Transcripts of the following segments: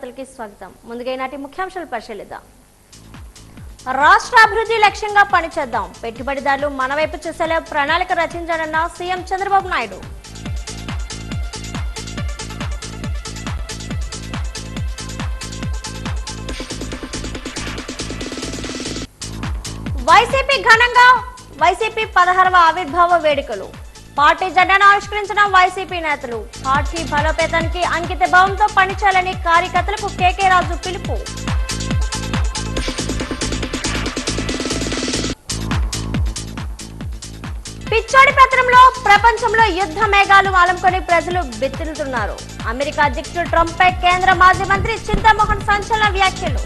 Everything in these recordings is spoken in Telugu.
వార్తలకి స్వాగతం. ముందుగా ఈనాటి ముఖ్యాంశాలు పరిశీలిద్దాం. రాష్ట్ర అభివృద్ధి లక్ష్యంగా పనిచేద్దాం. పెట్టుబడిదారులు మన వైపు చూసేలా ప్రణాళిక రచించాలన్న సీఎం చంద్రబాబు నాయుడు. వైసీపీ ఘనంగా వైసీపీ 16వ ఆవిర్భావ వేడుకలు. పార్టీ జెండాను ఆవిష్కరించిన వైసీపీ నేతలు. పార్టీ బలోపేతానికి అంకిత భావంతో పనిచేయాలని కార్యకర్తలకు కేకే రాజు పిలుపు. పిచ్చోడి పత్రంలో ప్రపంచంలో యుద్ధ మేఘాలు అలుముకొని ప్రజలు బెత్తిలుతున్నారు. అమెరికా అధ్యక్షుడు ట్రంప్ పై కేంద్ర మాజీ మంత్రి చింతామోహన్ సంచలన వ్యాఖ్యలు.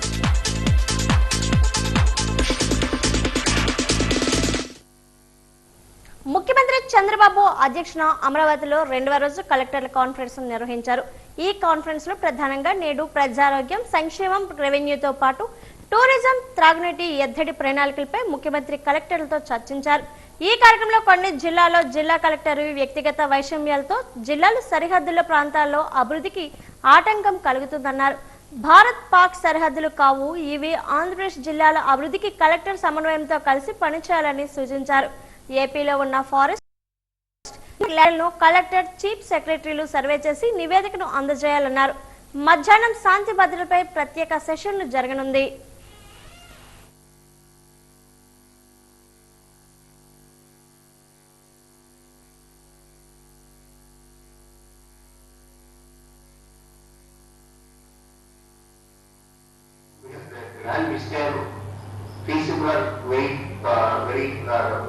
ముఖ్యమంత్రి చంద్రబాబు అధ్యక్షతన అమరావతిలో 2వ రోజు కలెక్టర్ల కాన్ఫరెన్స్ నిర్వహించారు. ఈ కాన్ఫరెన్స్ లో ప్రధానంగా నేడు ప్రజారోగ్యం, సంక్షేమం, రెవెన్యూతో పాటు టూరిజం, త్రాగునీటి ఎద్దడి ప్రణాళికలపై ముఖ్యమంత్రి కలెక్టర్లతో చర్చించారు. ఈ కార్యక్రమంలో కొన్ని జిల్లాల్లో జిల్లా కలెక్టర్ వ్యక్తిగత వైషమ్యాలతో జిల్లాలు సరిహద్దుల ప్రాంతాల్లో అభివృద్ధికి ఆటంకం కలుగుతుందన్నారు. భారత్ పాక్ సరిహద్దులు కావు ఇవి. ఆంధ్రప్రదేశ్ జిల్లాల అభివృద్ధికి కలెక్టర్ సమన్వయంతో కలిసి పనిచేయాలని సూచించారు. ఏపీలో ఉన్న ఫారెస్ట్ ల్యాండ్లను కలెక్టర్, చీఫ్ సెక్రటరీలు సర్వే చేసి నివేదికను అందజేయాలన్నారు. మధ్యాహ్నం శాంతి భద్రతపై ప్రత్యేక సెషన్లు జరగనుంది.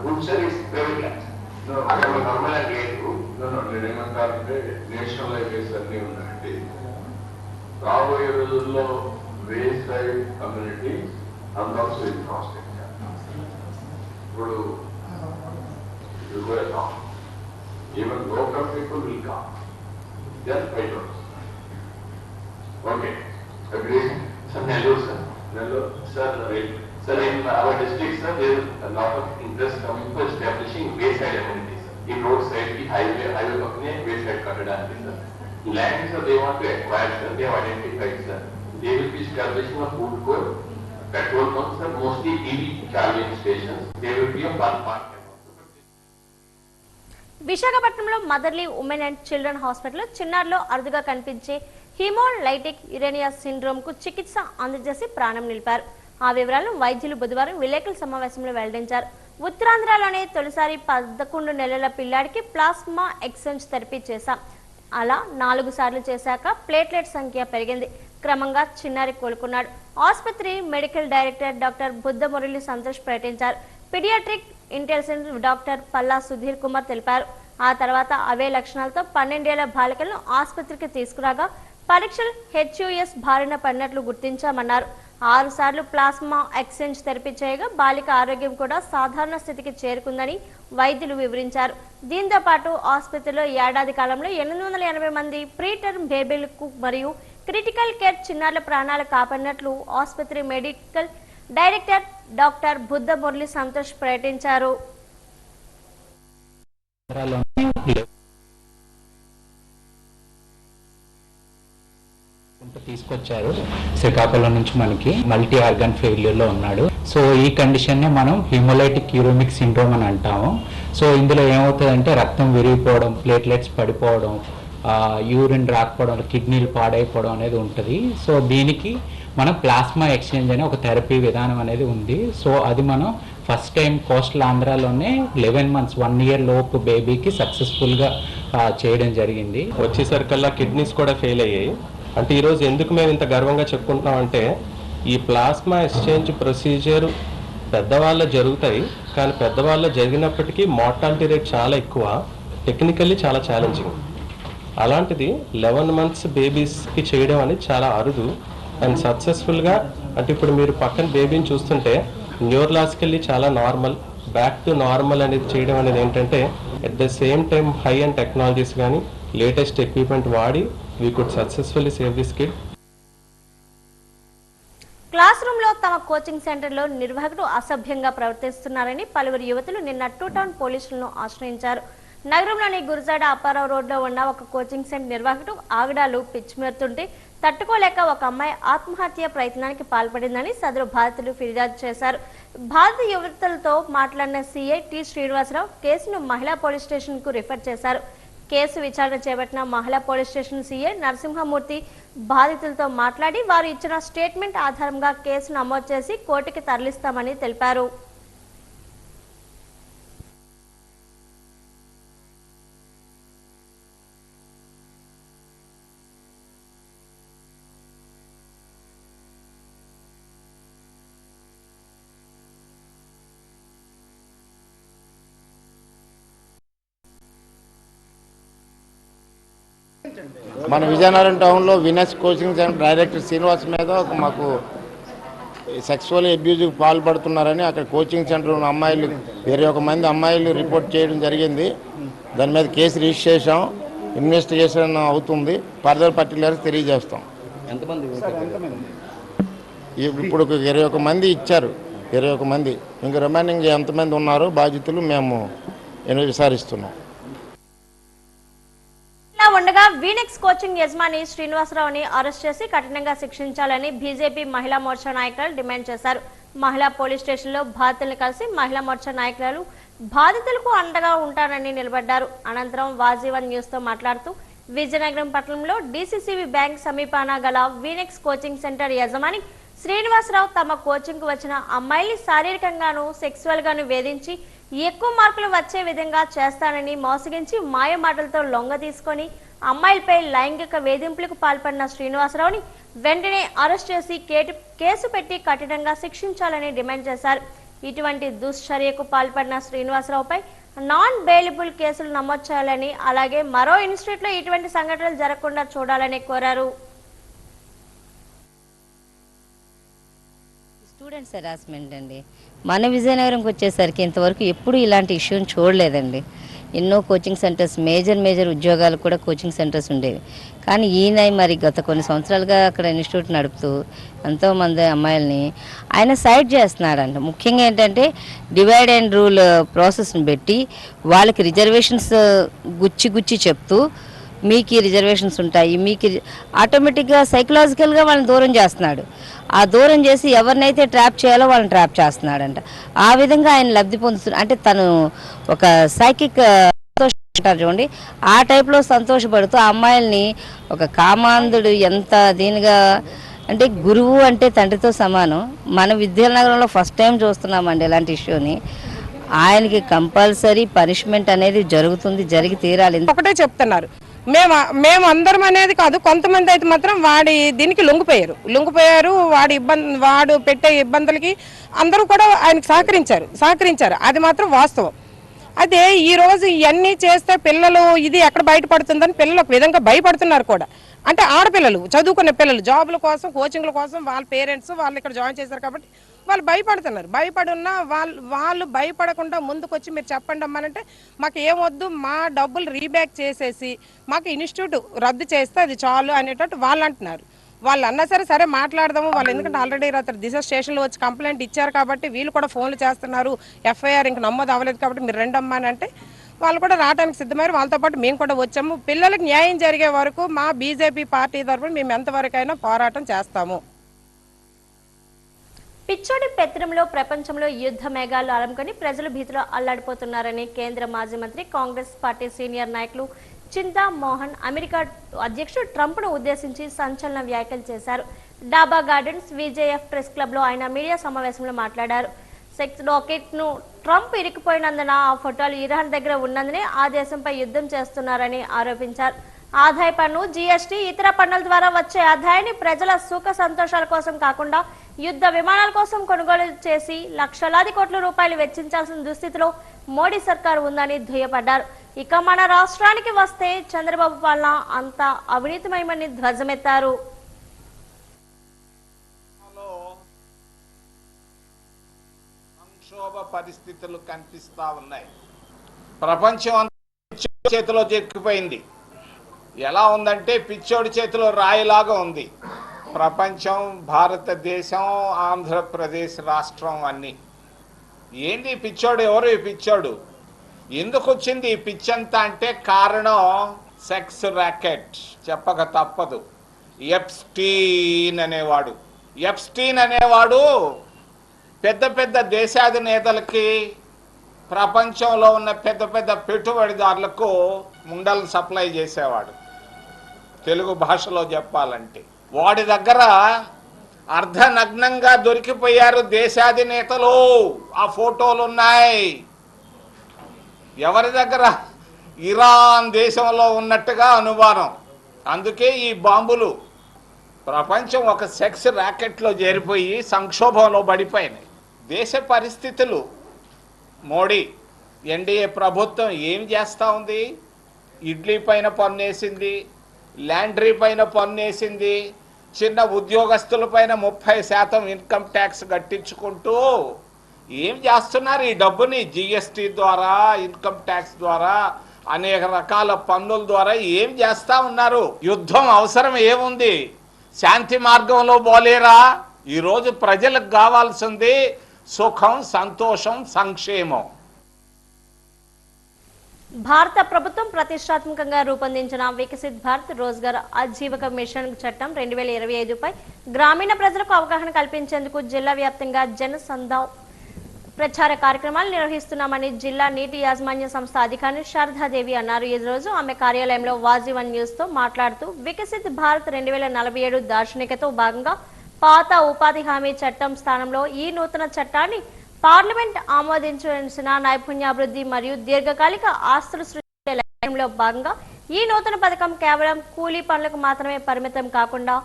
Good service, very good. No, normal and great group. No, నేనేమంటానంటే నేషనల్ హైవేస్ అన్నీ ఉన్నాయండి. రాబోయే రోజుల్లో way side community and also infrastructure. ఇప్పుడు even local people will come just fighters. Okay, agree sir. Nellore sir. Sir, in our district, sir, there is a lot of interest coming for establishing wayside amenities. In roadside, the highway company, wayside katadani, sir. Land, sir, they want to acquire, sir. They have identified, sir. They will be establishing a food court, petrol pumps, sir, mostly EV charging stations. There will be a car park. విశాఖపట్నంలో మదర్లీ ఉమెన్ అండ్ చిల్డ్రన్ హాస్పిటల్లో చిన్నారులో అరుదుగా కనిపించే హిమోలైటిక్ యురేనియా సిండ్రోమ్ కు చికిత్స అందజేసి ప్రాణం నిలిపారు. ఆ వివరాలను వైద్యులు బుధవారం విలేకరుల సమావేశంలో వెల్లడించారు. ఉత్తరాంధ్రలోనే తొలిసారి 11 నెలల పిల్లాడికి ప్లాస్మా ఎక్స్చేంజ్ థెరపీ చేశాం. అలా 4 సార్లు చేశాక ప్లేట్లెట్ సంఖ్య పెరిగింది. క్రమంగా చిన్నారి కోలుకున్నాడు. ఆసుపత్రి medical director doctor Buddha Murali Santosh ప్రకటించారు. Paediatric intensive doctor Palla Sudheer Kumar తెలిపారు. ఆ తర్వాత అవే లక్షణాలతో 12 ఏళ్ల బాలికలను ఆసుపత్రికి తీసుకురాగా పరీక్షలు హెచ్యుఎస్ బారిన పడినట్లు గుర్తించామన్నారు. 6 సార్లు ప్లాస్మా ఎక్స్చేంజ్ థెరపీ చేయగా బాలిక ఆరోగ్యం కూడా సాధారణ స్థితికి చేరుకుందని వైద్యులు వివరించారు. దీంతో పాటు ఆసుపత్రిలో ఏడాది కాలంలో 880 మంది ప్రీటర్మ్ బేబీలకు మరియు క్రిటికల్ కేర్ చిన్నారుల ప్రాణాలు కాపాడినట్లు ఆసుపత్రి medical director doctor Buddha Murali Santosh ప్రకటించారు. తీసుకొచ్చారు. శ్రీకాకుళం నుంచి మనకి మల్టీ ఆర్గాన్ ఫెయిల్యూర్ లో ఉన్నాడు. సో ఈ కండిషన్ ని మనం హిమోలైటిక్ యూరోమిక్ సిండ్రోమ్ అని అంటాము. సో ఇందులో ఏమవుతుందంటే రక్తం విరిగిపోవడం, ప్లేట్లెట్స్ పడిపోవడం, యూరిన్ రాకపోవడం, కిడ్నీలు పాడైపోవడం అనేది ఉంటుంది. సో దీనికి మనం ప్లాస్మా ఎక్స్చేంజ్ అనే ఒక థెరపీ విధానం అనేది ఉంది. సో అది మనం first time coastal ఆంధ్రాలోనే 11 months 1 year లోపు బేబీకి సక్సెస్ఫుల్గా చేయడం జరిగింది. వచ్చేసరికల్లా కిడ్నీస్ కూడా ఫెయిల్ అయ్యాయి. అంటే ఈరోజు ఎందుకు మేము ఇంత గర్వంగా చెప్పుకుంటున్నామంటే ఈ ప్లాస్మా ఎక్స్చేంజ్ ప్రొసీజర్ పెద్దవాళ్ళ జరుగుతాయి, కానీ పెద్దవాళ్ళ జరిగినప్పటికీ మార్టాలిటీ రేట్ చాలా ఎక్కువ, టెక్నికల్లీ చాలా ఛాలెంజింగ్. అలాంటిది 11 months బేబీస్కి చేయడం అనేది చాలా అరుదు అండ్ సక్సెస్ఫుల్గా. అంటే ఇప్పుడు మీరు పక్కన బేబీని చూస్తుంటే న్యూరలాజికల్లీ చాలా నార్మల్, బ్యాక్ టు నార్మల్ అనేది చేయడం అనేది ఏంటంటే at the same time high and technologies కానీ లేటెస్ట్ ఎక్విప్మెంట్ వాడి we could successfully save this kid. Class room లో తమ కోచింగ్ సెంటర్ లో నిర్వాహకులు అసభ్యంగా ప్రవర్తిస్తున్నారని పలువురు యువతులు నిన్న 2 టౌన్ పోలీసులను ఆశ్రయించారు. నగరంలోని గురజాడ అప్పారావు రోడ్లో ఉన్న ఒక కోచింగ్ సెంటర్ నిర్వాహకుడు ఆగడాలు పిచ్చిమెరుతుంటే తట్టుకోలేక ఒక అమ్మాయి ఆత్మహత్య ప్రయత్నానికి పాల్పడిందని సదరు బాధితులు ఫిర్యాదు చేశారు. బాధిత యువతులతో మాట్లాడిన సీఐ టి శ్రీనివాసరావు కేసును మహిళా పోలీస్ స్టేషన్ కు రిఫర్ చేశారు. కేసు విచారణ చేపట్టిన మహిళా పోలీస్ స్టేషన్ సీఐ నరసింహమూర్తి బాధితులతో మాట్లాడి వారు ఇచ్చిన స్టేట్మెంట్ ఆధారంగా కేసు నమోదు చేసి కోర్టుకి తరలిస్తామని తెలిపారు. మన విజయనగరం టౌన్లో Venus coaching centre director Srinivas మీద మాకు సెక్సువల్ అబ్యూజ్కి పాల్పడుతున్నారని అక్కడ కోచింగ్ సెంటర్ ఉన్న అమ్మాయిలు 21 మంది అమ్మాయిలు రిపోర్ట్ చేయడం జరిగింది. దాని మీద కేసు రిజిస్టర్ చేసాం. ఇన్వెస్టిగేషన్ అవుతుంది. ఫర్దర్ పర్టికులర్స్ తెలియజేస్తాం. ఇప్పుడు 21 మంది ఇచ్చారు. 21 మంది ఇంకా రిమైనింగ్ ఎంతమంది ఉన్నారో బాధితులు మేము విచారిస్తున్నాం. ఉండగా వీనెక్స్ కోచింగ్ యజమాని శ్రీనివాసరావుని అరెస్ట్ చేసి కఠినంగా శిక్షించాలని బీజేపీ మహిళా మోర్చా నాయకులు డిమాండ్ చేశారు. మహిళా పోలీస్ స్టేషన్ లో బాధితులను కలిసి మహిళా మోర్చా నాయకులు బాధితులకు అండగా ఉంటారని నిలబడ్డారు. అనంతరం వాజీవన్ న్యూస్ తో మాట్లాడుతూ విజయనగరం పట్టణంలో డీసీసీబీ బ్యాంక్ సమీపాన గల వీనెక్స్ కోచింగ్ సెంటర్ యజమాని శ్రీనివాసరావు తమ కోచింగ్ కు వచ్చిన అమ్మాయిల్ని శారీరకంగాను సెక్సువల్ గాను వేధించి ఎక్కువ మార్కులు వచ్చే విధంగా చేస్తానని మోసగించి మాయ మాటలతో లొంగ తీసుకొని అమ్మాయిలపై లైంగిక వేధింపులకు పాల్పడిన శ్రీనివాసరావుని వెంటనే అరెస్ట్ చేసి కేసు పెట్టి కఠినంగా శిక్షించాలని డిమాండ్ చేశారు. ఇటువంటి దుశ్చర్యకు పాల్పడిన శ్రీనివాసరావుపై నాన్ బెయిలబుల్ కేసులు నమోదు చేయాలని, అలాగే మరో ఇన్స్టిట్యూట్ లో ఇటువంటి సంఘటనలు జరగకుండా చూడాలని కోరారు. స్టూడెంట్స్ హెరాస్మెంట్ అండి. మన విజయనగరంకి వచ్చేసరికి ఇంతవరకు ఎప్పుడు ఇలాంటి ఇష్యూని చూడలేదండి. ఎన్నో కోచింగ్ సెంటర్స్, మేజర్ ఉద్యోగాలు కూడా కోచింగ్ సెంటర్స్ ఉండేవి. కానీ ఈయన మరి గత కొన్ని సంవత్సరాలుగా అక్కడ ఇన్స్టిట్యూట్ నడుపుతూ ఎంతోమంది అమ్మాయిల్ని ఆయన సైడ్ చేస్తున్నాడంట. ముఖ్యంగా ఏంటంటే డివైడ్ అండ్ రూల్ ప్రాసెస్ని పెట్టి వాళ్ళకి రిజర్వేషన్స్ గుచ్చి చెప్తూ మీకు ఈ రిజర్వేషన్స్ ఉంటాయి, మీకు ఆటోమేటిక్గా సైకలాజికల్గా వాళ్ళని దూరం చేస్తున్నాడు. ఆ దూరం చేసి ఎవరినైతే ట్రాప్ చేయాలో వాళ్ళని ట్రాప్ చేస్తున్నాడంట. ఆ విధంగా ఆయన లబ్ధి పొందుతున్నాడు. అంటే తను ఒక సైకిక్ అంటారు చూడండి, ఆ టైప్లో సంతోషపడుతూ ఆ అమ్మాయిల్ని ఒక కామాంధుడు ఎంత దీనిగా అంటే గురువు అంటే తండ్రితో సమానం. మన విద్యానగరంలో ఫస్ట్ టైం చూస్తున్నామండి ఇలాంటి ఇష్యూని. ఆయనకి కంపల్సరీ పనిష్మెంట్ అనేది జరుగుతుంది, జరిగి తీరాలి. ఒకటే చెప్తున్నారు, మేము అందరం అనేది కాదు, కొంతమంది అయితే మాత్రం వాడి దీనికి లొంగిపోయారు. వాడు పెట్టే ఇబ్బందులకి అందరూ కూడా ఆయనకు సహకరించారు. అది మాత్రం వాస్తవం. అదే ఈ రోజు ఇవన్నీ చేస్తే పిల్లలు ఇది ఎక్కడ బయటపడుతుందని పిల్లలు ఒక విధంగా భయపడుతున్నారు కూడా. అంటే ఆడపిల్లలు, చదువుకునే పిల్లలు జాబుల కోసం, కోచింగ్ల కోసం వాళ్ళ పేరెంట్స్ వాళ్ళు ఇక్కడ జాయిన్ చేశారు కాబట్టి వాళ్ళు భయపడుతున్నారు. భయపడున్నా వాళ్ళు భయపడకుండా ముందుకు వచ్చి మీరు చెప్పండి అమ్మానంటే మాకు ఏమొద్దు, మా డబ్బులు రీబ్యాక్ చేసేసి మాకు ఇన్స్టిట్యూట్ రద్దు చేస్తే అది చాలు అనేటట్టు వాళ్ళు అంటున్నారు. వాళ్ళు అన్నా సరే మాట్లాడదాము వాళ్ళు, ఎందుకంటే ఆల్రెడీ దిశ స్టేషన్లో వచ్చి కంప్లైంట్ ఇచ్చారు కాబట్టి వీళ్ళు కూడా ఫోన్లు చేస్తున్నారు. ఎఫ్ఐఆర్ ఇంక నమోదు అవ్వలేదు కాబట్టి మీరు రండి అమ్మానంటే వాళ్ళు కూడా రావడానికి సిద్ధమయ్యారు. వాళ్ళతో పాటు మేము కూడా వచ్చాము. పిల్లలకు న్యాయం జరిగే వరకు మా బీజేపీ పార్టీ తరఫున మేము ఎంతవరకైనా పోరాటం చేస్తాము. పిచ్చోడి పెత్తనంలో ప్రపంచంలో యుద్ధ మేఘాలు అలముకొని ప్రజలు భీతిలో అల్లాడిపోతున్నారని కేంద్ర మాజీ మంత్రి, కాంగ్రెస్ పార్టీ సీనియర్ నాయకులు చింతా మోహన్ అమెరికా అధ్యక్షుడు ట్రంప్ను ఉద్దేశించి సంచలన వ్యాఖ్యలు చేశారు. డాబా గార్డెన్స్ విజేఎఫ్ ప్రెస్ క్లబ్ లో ఆయన మీడియా సమావేశంలో మాట్లాడారు. సెక్స్ రాకెట్ ను ట్రంప్ ఇరుక్కుపోయినందున ఆ ఫోటోలు ఇరాన్ దగ్గర ఉన్నందునే ఆ దేశంపై యుద్ధం చేస్తున్నారని ఆరోపించారు. ఆదాయ పన్ను, జీఎస్టీ, ఇతర పన్నుల ద్వారా వచ్చే ఆదాయాన్ని ప్రజల సుఖ సంతోషాల కోసం కాకుండా యుద్ధ విమానాల కోసం కొనుగోలు చేసి లక్షలాది కోట్ల రూపాయలు వెచ్చించాల్సిన దుస్థితిలో మోడీ సర్కారు ఉందని దుయ్యపడ్డారు. ఇక మన రాష్ట్రానికి వస్తే చంద్రబాబు పాలన అంతా అవినీతిమయమని ధ్వజమెత్తారు. సంక్షోభ పరిస్థితులు కనిపిస్తా ఉన్నాయి. ప్రపంచం అంతా చేతిలో చిక్కిపోయింది. ఎలా ఉందంటే పిచ్చోడి చేతిలో రాయిలాగా ఉంది ప్రపంచం, భారతదేశం, ఆంధ్రప్రదేశ్ రాష్ట్రం అన్నీ. ఏంది పిచ్చోడు? ఎవరు ఈ పిచ్చోడు? ఎందుకు వచ్చింది ఈ పిచ్చంతా అంటే కారణం సెక్స్ ర్యాకెట్. చెప్పక తప్పదు. ఎప్స్టీన్ అనేవాడు పెద్ద పెద్ద దేశాధినేతలకి, ప్రపంచంలో ఉన్న పెద్ద పెద్ద పెట్టుబడిదారులకు ముండలు సప్లై చేసేవాడు. తెలుగు భాషలో చెప్పాలంటే వాడి దగ్గర అర్ధనగ్నంగా దొరికిపోయారు దేశాధినేతలు. ఆ ఫోటోలు ఉన్నాయి. ఎవరి దగ్గర? ఇరాన్ దేశంలో ఉన్నట్టుగా అనుమానం. అందుకే ఈ బాంబులు. ప్రపంచం ఒక సెక్స్ ర్యాకెట్లో చేరిపోయి సంక్షోభంలో పడిపోయినాయి. దేశ పరిస్థితులు మోడీ ఎన్డీఏ ప్రభుత్వం ఏం చేస్తూ ఉంది? ఇడ్లీ పైన పన్నేసింది, ల్యాండ్రీ పైన పన్నేసింది, చిన్న ఉద్యోగస్తుల పైన 30% ఇన్కమ్ ట్యాక్స్ కట్టించుకుంటూ ఏం చేస్తున్నారు? ఈ డబ్బుని జిఎస్టీ ద్వారా, ఇన్కమ్ ట్యాక్స్ ద్వారా, అనేక రకాల పన్నుల ద్వారా ఏం చేస్తా ఉన్నారు? యుద్ధం అవసరం ఏముంది? శాంతి మార్గంలో పోలేరా? ఈరోజు ప్రజలకు కావాల్సింది సుఖం, సంతోషం, సంక్షేమం. భారత ప్రభుత్వం ప్రతిష్టాత్మకంగా రూపొందించిన వికసిత్ భారత్ రోజ్గార్ ఆజీవిక మిషన్ చట్టం 2025పై గ్రామీణ ప్రజలకు అవగాహన కల్పించేందుకు జిల్లా వ్యాప్తంగా జనసంధావ్ ప్రచార కార్యక్రమాలు నిర్వహిస్తున్నామని జిల్లా నీటి యాజమాన్య సంస్థ అధికారి శారదాదేవి అన్నారు. ఈ రోజు ఆమె కార్యాలయంలో వాజీవన్ న్యూస్ తో మాట్లాడుతూ వికసిత్ భారత్ 2047 దార్శనికతో భాగంగా పాత ఉపాధి హామీ చట్టం స్థానంలో ఈ నూతన చట్టాన్ని పార్లమెంట్ ఆమోదించాల్సిన నైపుణ్యాభివృద్ధి మరియు దీర్ఘకాలిక ఆస్తుల సృష్టి లక్ష్యంలో భాగంగా ఈ నూతన పథకం కేవలం కూలీ పనులకు మాత్రమే పరిమితం కాకుండా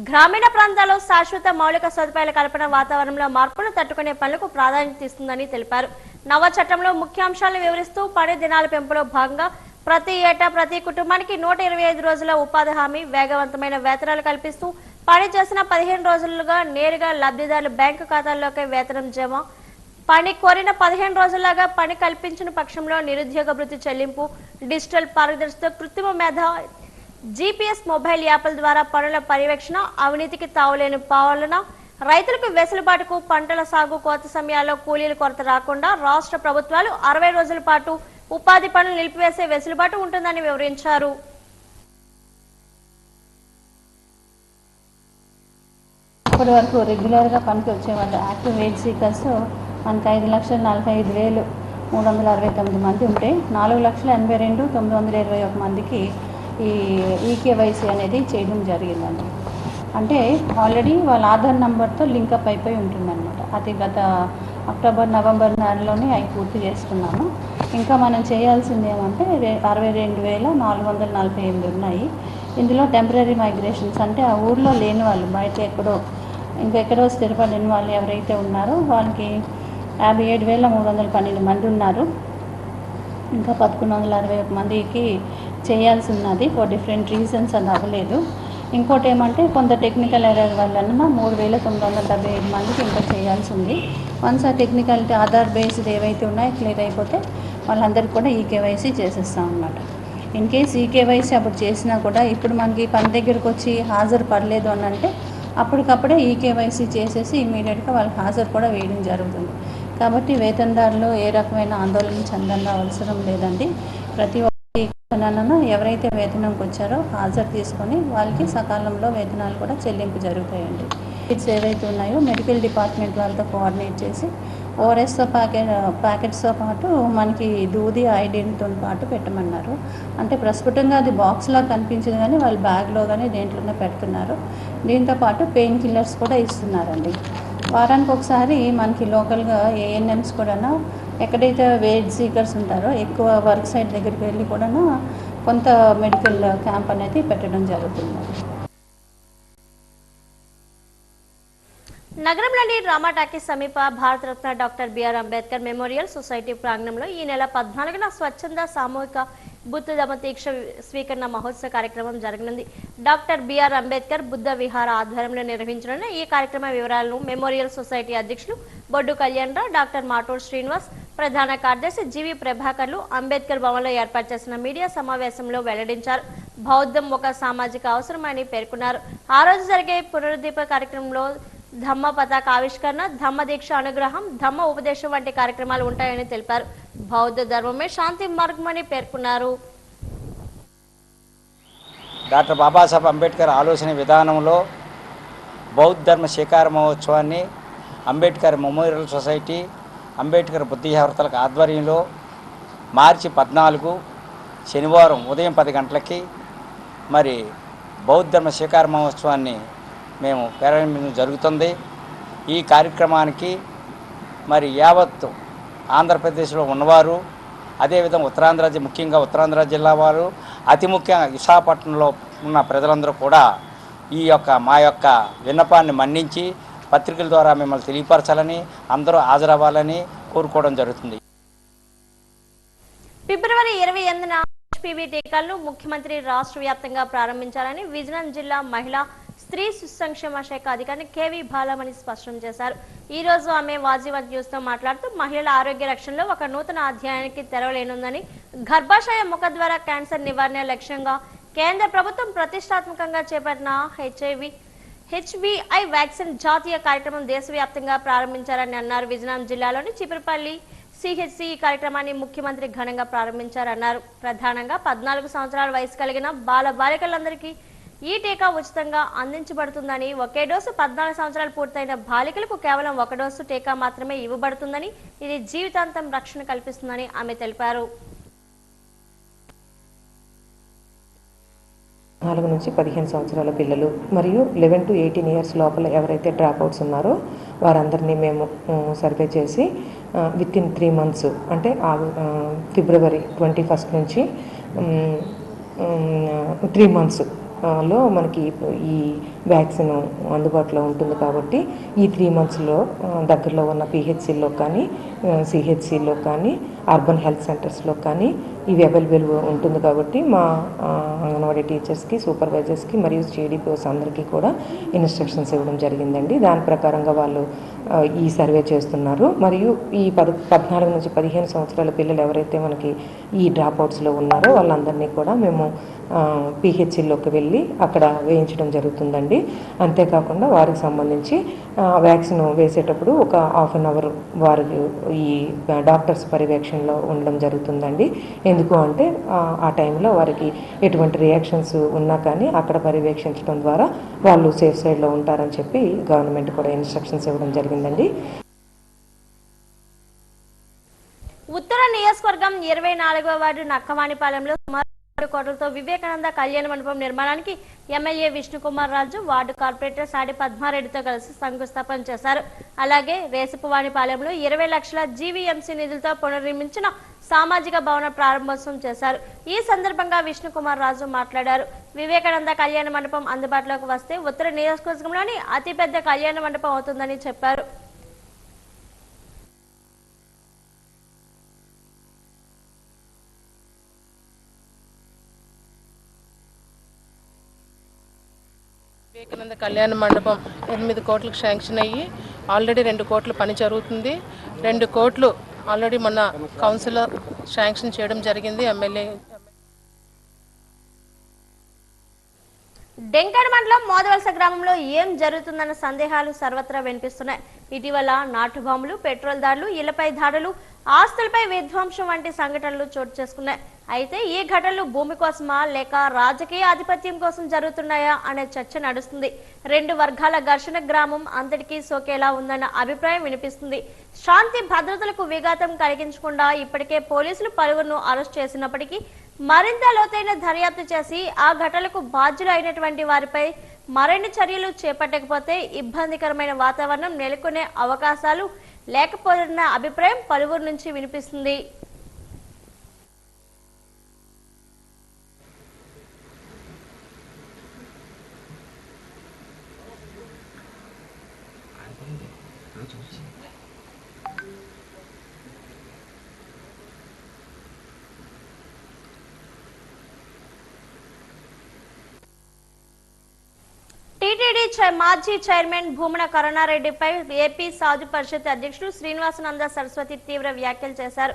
గ్రామీణ ప్రాంతాల్లో శాశ్వత మౌలిక సదుపాయాల కల్పన, వాతావరణంలో మార్పులు తట్టుకునే పనులకు ప్రాధాన్యత ఇస్తుందని తెలిపారు. నవ చట్టంలో ముఖ్యాంశాలను వివరిస్తూ పని దినాల పెంపులో భాగంగా ప్రతి ఏటా ప్రతి కుటుంబానికి 125 రోజుల ఉపాధి హామీ, వేగవంతమైన వేతనాలు కల్పిస్తూ పని చేసిన 15 రోజులుగా నేరుగా లబ్ధిదారుల బ్యాంకు ఖాతాల్లోకి వేతనం జమ, పని కోరిన 15 రోజుల్లాగా పని కల్పించిన పక్షంలో నిరుద్యోగ భృతి చెల్లింపు, డిజిటల్ పారదర్శిత, కృత్రిమ మేధ, జీపీఎస్ మొబైల్ యాప్ల ద్వారా పనుల పర్యవేక్షణ, అవినీతికి తావులేని పాలన, రైతులకు వెసులుబాటుకు, పంటల సాగు కోత సమయాల్లో కూలీల కొరత రాకుండా రాష్ట్ర ప్రభుత్వాలు 60 రోజుల పాటు ఉపాధి పనులు నిలిపివేసే వెసులుబాటు ఉంటుందని వివరించారు. ఇప్పటి వరకు రెగ్యులర్గా పనికి వచ్చేవాళ్ళు యాక్టివ్ వేజ్ సీకర్స్ మనకి 5,45,369 మంది ఉంటే 4,82,921 మందికి ఈ ఈకేవైసీ అనేది చేయడం జరిగిందండి. అంటే ఆల్రెడీ వాళ్ళ ఆధార్ నెంబర్తో లింకప్ అయిపోయి ఉంటుందన్నమాట. అది గత అక్టోబర్, నవంబర్ నెలలోనే అవి పూర్తి చేసుకున్నాము. ఇంకా మనం చేయాల్సింది ఏమంటే 62,448 ఉన్నాయి. ఇందులో టెంపరీ మైగ్రేషన్స్ అంటే ఆ ఊర్లో లేని వాళ్ళు, బయట ఇంకెక్కడో స్థిరపడిన వాళ్ళు ఎవరైతే ఉన్నారో వాళ్ళకి 57,312 మంది ఉన్నారు. ఇంకా 1,161 మందికి చేయాల్సి ఉన్నది. ఫర్ డిఫరెంట్ రీజన్స్ అది అవ్వలేదు. ఇంకోటి ఏమంటే కొంత టెక్నికల్ ఎర్రర్ వల్ల 3,975 మందికి ఇంకా చేయాల్సి ఉంది. వన్స్ ఆ టెక్నికాలిటీ ఆధార్ బేస్డ్ ఏవైతే ఉన్నాయో క్లియర్ అయిపోతే వాళ్ళందరికీ కూడా ఈకేవైసీ చేసేస్తాం అన్నమాట. ఇన్ కేస్ ఈకేవైసీ అప్పుడు చేసినా కూడా ఇప్పుడు మనకి పని దగ్గరకు వచ్చి హాజరు పడలేదు అని అంటే అప్పటికప్పుడే ఈకేవైసీ చేసేసి ఇమీడియట్గా వాళ్ళకి హాజరు కూడా వేయడం జరుగుతుంది. కాబట్టి వేతనదారులు ఏ రకమైన ఆందోళన చెందన అవసరం లేదండి. ప్రతి ఒక్కరినైనా ఎవరైతే వేతనంకి వచ్చారో హాజరు తీసుకొని వాళ్ళకి సకాలంలో వేతనాలు కూడా చెల్లింపు జరుగుతాయండి. కిట్స్ ఏవైతే ఉన్నాయో మెడికల్ డిపార్ట్మెంట్ వాళ్ళతో కోఆర్డినేట్ చేసి ఓఆర్ఎస్తో ప్యాకెట్స్తో పాటు మనకి దూది ఐడెంటితో పాటు పెట్టమన్నారు. అంటే ప్రస్ఫుటంగా అది బాక్స్లో కనిపించదు కానీ వాళ్ళు బ్యాగ్లో కానీ దేంట్లోనే పెడుతున్నారు. దీంతోపాటు పెయిన్ కిల్లర్స్ కూడా ఇస్తున్నారండి. వారానికి ఒకసారి మనకి లోకల్గా ఏఎన్ఎంస్ కూడా ఎక్కడైతే వేజ్ సీకర్స్ ఉంటారో ఎక్కువ వర్క్ సైట్ దగ్గరికి వెళ్ళి కూడా కొంత మెడికల్ క్యాంప్ అనేది పెట్టడం జరుగుతుంది. నగరంలోని రామా టాకీస్ సమీప Bharat Ratna doctor B R Ambedkar memorial society ప్రాంగణంలో ఈ నెల 14న స్వచ్ఛంద సామూహిక బుద్ధ దీక్ష స్వీకరణ మహోత్సవ కార్యక్రమం జరగనుంది. డాక్టర్ బిఆర్ అంబేద్కర్ బుద్ధ విహార ఆధ్వర్యంలో నిర్వహించనున్న ఈ కార్యక్రమ వివరాలను మెమోరియల్ సొసైటీ అధ్యక్షులు బొడ్డు కళ్యాణరావు, డాక్టర్ మాటూరు శ్రీనివాస్, ప్రధాన కార్యదర్శి జీవి ప్రభాకర్లు అంబేద్కర్ భవన్లో ఏర్పాటు చేసిన మీడియా సమావేశంలో వెల్లడించారు. బౌద్ధం ఒక సామాజిక అవసరమని పేర్కొన్నారు. ఆ రోజు జరిగే పునరుద్దీప కార్యక్రమంలో ధమ్మ పతాక ఆవిష్కరణ, ధమ్మ దీక్ష అనుగ్రహం, ధమ్మ ఉపదేశం వంటి కార్యక్రమాలు ఉంటాయని తెలిపారు. బౌద్ధ ధర్మమే శాంతి మార్గమని పేర్కొన్నారు. డాక్టర్ బాబాసాహెబ్ అంబేద్కర్ ఆలోచన విధానంలో బౌద్ధ ధర్మ శిఖార మహోత్సవాన్ని అంబేద్కర్ మెమోరియల్ సొసైటీ అంబేద్కర్ బుద్ధిహర్తలకు ఆధ్వర్యంలో మార్చి 14 శనివారం ఉదయం 10 గంటలకి మరి బౌద్ధ ధర్మ శిఖార మహోత్సవాన్ని మేము ప్రారంభించడం జరుగుతుంది. ఈ కార్యక్రమానికి మరి యావత్ ఆంధ్రప్రదేశ్లో ఉన్నవారు, అదేవిధంగా ఉత్తరాంధ్ర ముఖ్యంగా ఉత్తరాంధ్ర జిల్లా వారు, అతి ముఖ్యంగా విశాఖపట్నంలో ఉన్న ప్రజలందరూ కూడా మా యొక్క విన్నపాన్ని మన్నించి పత్రికల ద్వారా మిమ్మల్ని తెలియపరచాలని, అందరూ హాజరవ్వాలని కోరుకోవడం జరుగుతుంది. ఫిబ్రవరి 28న హెచ్పివి టీకాలను ముఖ్యమంత్రి రాష్ట్ర వ్యాప్తంగా ప్రారంభించాలని విజయనగరం జిల్లా మహిళా స్త్రీ శిశు సంక్షేమ శాఖ అధికారి కేవీ బాలమణి స్పష్టం చేశారు. ఈ రోజు ఆమె వాజీవన్ న్యూస్ తో మాట్లాడుతూ మహిళల ఆరోగ్య రక్షణలో ఒక నూతన అధ్యాయానికి తెరవలేనుందని, గర్భాశయ ముఖద్వార క్యాన్సర్ నివారణ లక్ష్యంగా కేంద్ర ప్రభుత్వం ప్రతిష్టాత్మకంగా చేపట్టిన హెచ్బిఐ వ్యాక్సిన్ జాతీయ కార్యక్రమం దేశవ్యాప్తంగా ప్రారంభించారని అన్నారు. విజయనగరం జిల్లాలోని చిపురుపల్లి సిహెచ్సి ఈ కార్యక్రమాన్ని ముఖ్యమంత్రి ఘనంగా ప్రారంభించారన్నారు. ప్రధానంగా 14 సంవత్సరాల వయసు కలిగిన బాలికలందరికీ ఈ టీకా ఉచితంగా అందించబడుతుందని, ఒకే డోసు 14 సంవత్సరాలు పూర్తయిన బాలికలకు కేవలం 1 డోసు టీకా మాత్రమే ఇవ్వబడుతుందని, ఇది జీవితాంతం రక్షణ కల్పిస్తుందని ఆమె తెలిపారు. 4 నుంచి 15 సంవత్సరాల పిల్లలు మరియు 11 to 18 ఇయర్స్ లోపల ఎవరైతే డ్రాప్అవుట్స్ ఉన్నారో వారందరినీ మేము సర్వే చేసి విత్ ఇన్ 3 months అంటే ఫిబ్రవరి 21 నుంచి 3 months లో మనకి ఈ వ్యాక్సిన్ అందుబాటులో ఉంటుంది. కాబట్టి ఈ 3 monthsలో దగ్గరలో ఉన్న పిహెచ్సిలో కానీ సిహెచ్సిలో కానీ అర్బన్ హెల్త్ సెంటర్స్లో కానీ ఇవి అవైలబుల్ ఉంటుంది. కాబట్టి మా అంగన్వాడీ టీచర్స్కి, సూపర్వైజర్స్కి మరియు సిడిపిఓస్ అందరికీ కూడా ఇన్స్ట్రక్షన్స్ ఇవ్వడం జరిగిందండి. దాని ప్రకారంగా వాళ్ళు ఈ సర్వే చేస్తున్నారు. మరియు ఈ 14 నుంచి 15 సంవత్సరాల పిల్లలు ఎవరైతే మనకి ఈ డ్రాప్అవుట్స్లో ఉన్నారో వాళ్ళందరినీ కూడా మేము పిహెచ్సిలోకి వెళ్ళి అక్కడ వేయించడం జరుగుతుందండి. అంతేకాకుండా వారికి సంబంధించి వ్యాక్సిన్ వేసేటప్పుడు ఒక హాఫ్ అన్ అవర్ వారికి ఈ డాక్టర్స్ పర్యవేక్షణలో ఉండడం జరుగుతుందండి. ఎందుకు అంటే ఆ టైంలో వారికి ఎటువంటి రియాక్షన్స్ ఉన్నా కానీ అక్కడ పర్యవేక్షించడం ద్వారా వాళ్ళు సేఫ్ సైడ్లో ఉంటారని చెప్పి గవర్నమెంట్ కూడా ఇన్స్ట్రక్షన్స్ ఇవ్వడం జరిగిందండి. ఉత్తర నియోజకవర్గం 24వ వార్డు నక్కవాణిపాలెంలో సుమారు 6 కోట్లతో వివేకానంద కళ్యాణ మండపం నిర్మాణానికి MLA Vishnukumar Raju, ward corporator సాడి పద్మారెడ్డితో కలిసి శంకుస్థాపన చేశారు. అలాగే రేసుపువాణిపాలెంలో 20 లక్షల జీవీఎంసీ నిధులతో పునర్నిర్మించిన సామాజిక భవన ప్రారంభోత్సవం చేశారు. ఈ సందర్భంగా విష్ణుకుమార్ రాజు మాట్లాడారు. వివేకానంద కళ్యాణ మండపం అందుబాటులోకి వస్తే ఉత్తర నియోజకవర్గంలోని అతిపెద్ద కళ్యాణ మండపం అవుతుందని చెప్పారు. వివేకానంద కళ్యాణ మండపం 8 కోట్లకు శాంక్షన్ అయ్యి ఆల్రెడీ 2 కోట్ల పని జరుగుతుంది. 2 కోట్లు ఆల్రెడీ మొన్న కౌన్సిలర్ శాంక్షన్ చేయడం జరిగింది. ఎమ్మెల్యే డెంకాడ మండలం మోదవలస గ్రామంలో ఏం జరుగుతుందన్న సందేహాలు సర్వత్రా వినిపిస్తున్నాయి. ఇటీవల నాటు బాంబులు, పెట్రోల్ దాడులు, ఇళ్లపై దాడులు, ఆస్తులపై విధ్వంసం వంటి సంఘటనలు చోటు చేసుకున్నాయి. అయితే ఈ ఘటనలు భూమి కోసమా లేక రాజకీయ ఆధిపత్యం కోసం జరుగుతున్నాయా అనే చర్చ నడుస్తుంది. 2 వర్గాల ఘర్షణ గ్రామం అంతటికీ సోకేలా ఉందన్న అభిప్రాయం వినిపిస్తుంది. శాంతి భద్రతలకు విఘాతం కలిగించకుండా ఇప్పటికే పోలీసులు పలువురును అరెస్ట్ చేసినప్పటికీ మరింత లోతైన దర్యాప్తు చేసి ఆ ఘటనలకు బాధ్యులు అయినటువంటి వారిపై మరిన్ని చర్యలు చేపట్టకపోతే ఇబ్బందికరమైన వాతావరణం నెలకొనే అవకాశాలు లేకపోతున్న అభిప్రాయం పలువురు నుంచి వినిపిస్తుంది. టీటీడీ మాజీ చైర్మన్ భూమన కరుణారెడ్డిపై ఏపీ సాధు పరిషత్ అధ్యక్షుడు శ్రీనివాసనంద సరస్వతి తీవ్ర వ్యాఖ్యలు చేశారు.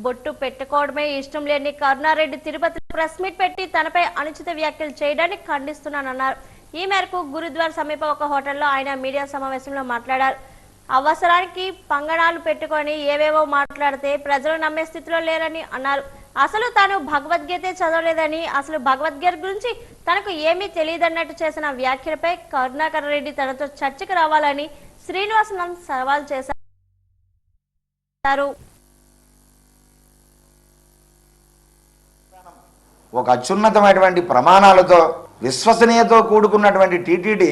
బొట్టు పెట్టుకోవడమే ఇష్టం లేని కరుణారెడ్డి తిరుపతి ప్రెస్ మీట్ పెట్టి తనపై అనుచిత వ్యాఖ్యలు చేయడానికి ఖండిస్తున్నానన్నారు. ఈ మేరకు గురుద్వార్ సమీప ఒక హోటల్లో ఆయన మీడియా సమావేశంలో మాట్లాడారు. అవసరానికి పంగణాలు పెట్టుకొని ఏవేవో మాట్లాడితే ప్రజలు నమ్మే స్థితిలో లేరని అన్నారు. అసలు తాను భగవద్గీత చదవలేదని, అసలు భగవద్గీత గురించి తనకు ఏమీ తెలియదన్నట్టు చేసిన వ్యాఖ్యలపై కరుణాకర్ రెడ్డి తనతో చర్చకు రావాలని శ్రీనివాసనం సవాల్ చేశారు. ఒక అత్యున్నతమైనటువంటి ప్రమాణాలతో విశ్వసనీయతో కూడుకున్నటువంటి టీటీడీ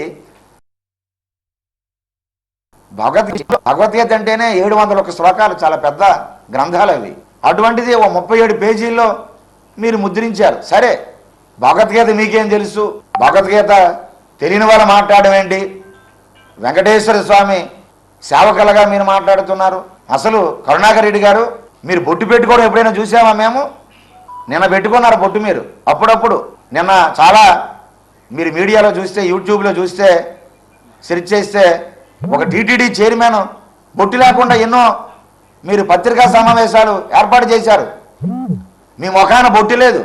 భగవద్గీత అంటేనే 701 శ్లోకాలు, చాలా పెద్ద గ్రంథాలు అవి. అటువంటిది ఓ 37 పేజీల్లో మీరు ముద్రించారు. సరే, భగవద్గీత మీకేం తెలుసు? భగవద్గీత తెలియని వాళ్ళు మాట్లాడడం ఏంటి? వెంకటేశ్వర స్వామి సేవకులుగా మీరు మాట్లాడుతున్నారు. అసలు కరుణాకర్ రెడ్డి గారు, మీరు బొట్టు పెట్టుకోవడం ఎప్పుడైనా చూసామా మేము? నిన్న పెట్టుకున్నారు బొట్టు మీరు. అప్పుడప్పుడు నిన్న చాలా మీరు మీడియాలో చూస్తే, యూట్యూబ్లో చూస్తే, సెర్చ్ చేస్తే ఒక టీటీడీ చైర్మన్ బొట్టు లేకుండా ఎన్నో మీరు పత్రికా సమావేశాలు ఏర్పాటు చేశారు. మీ ముఖాన బొట్టు లేదు,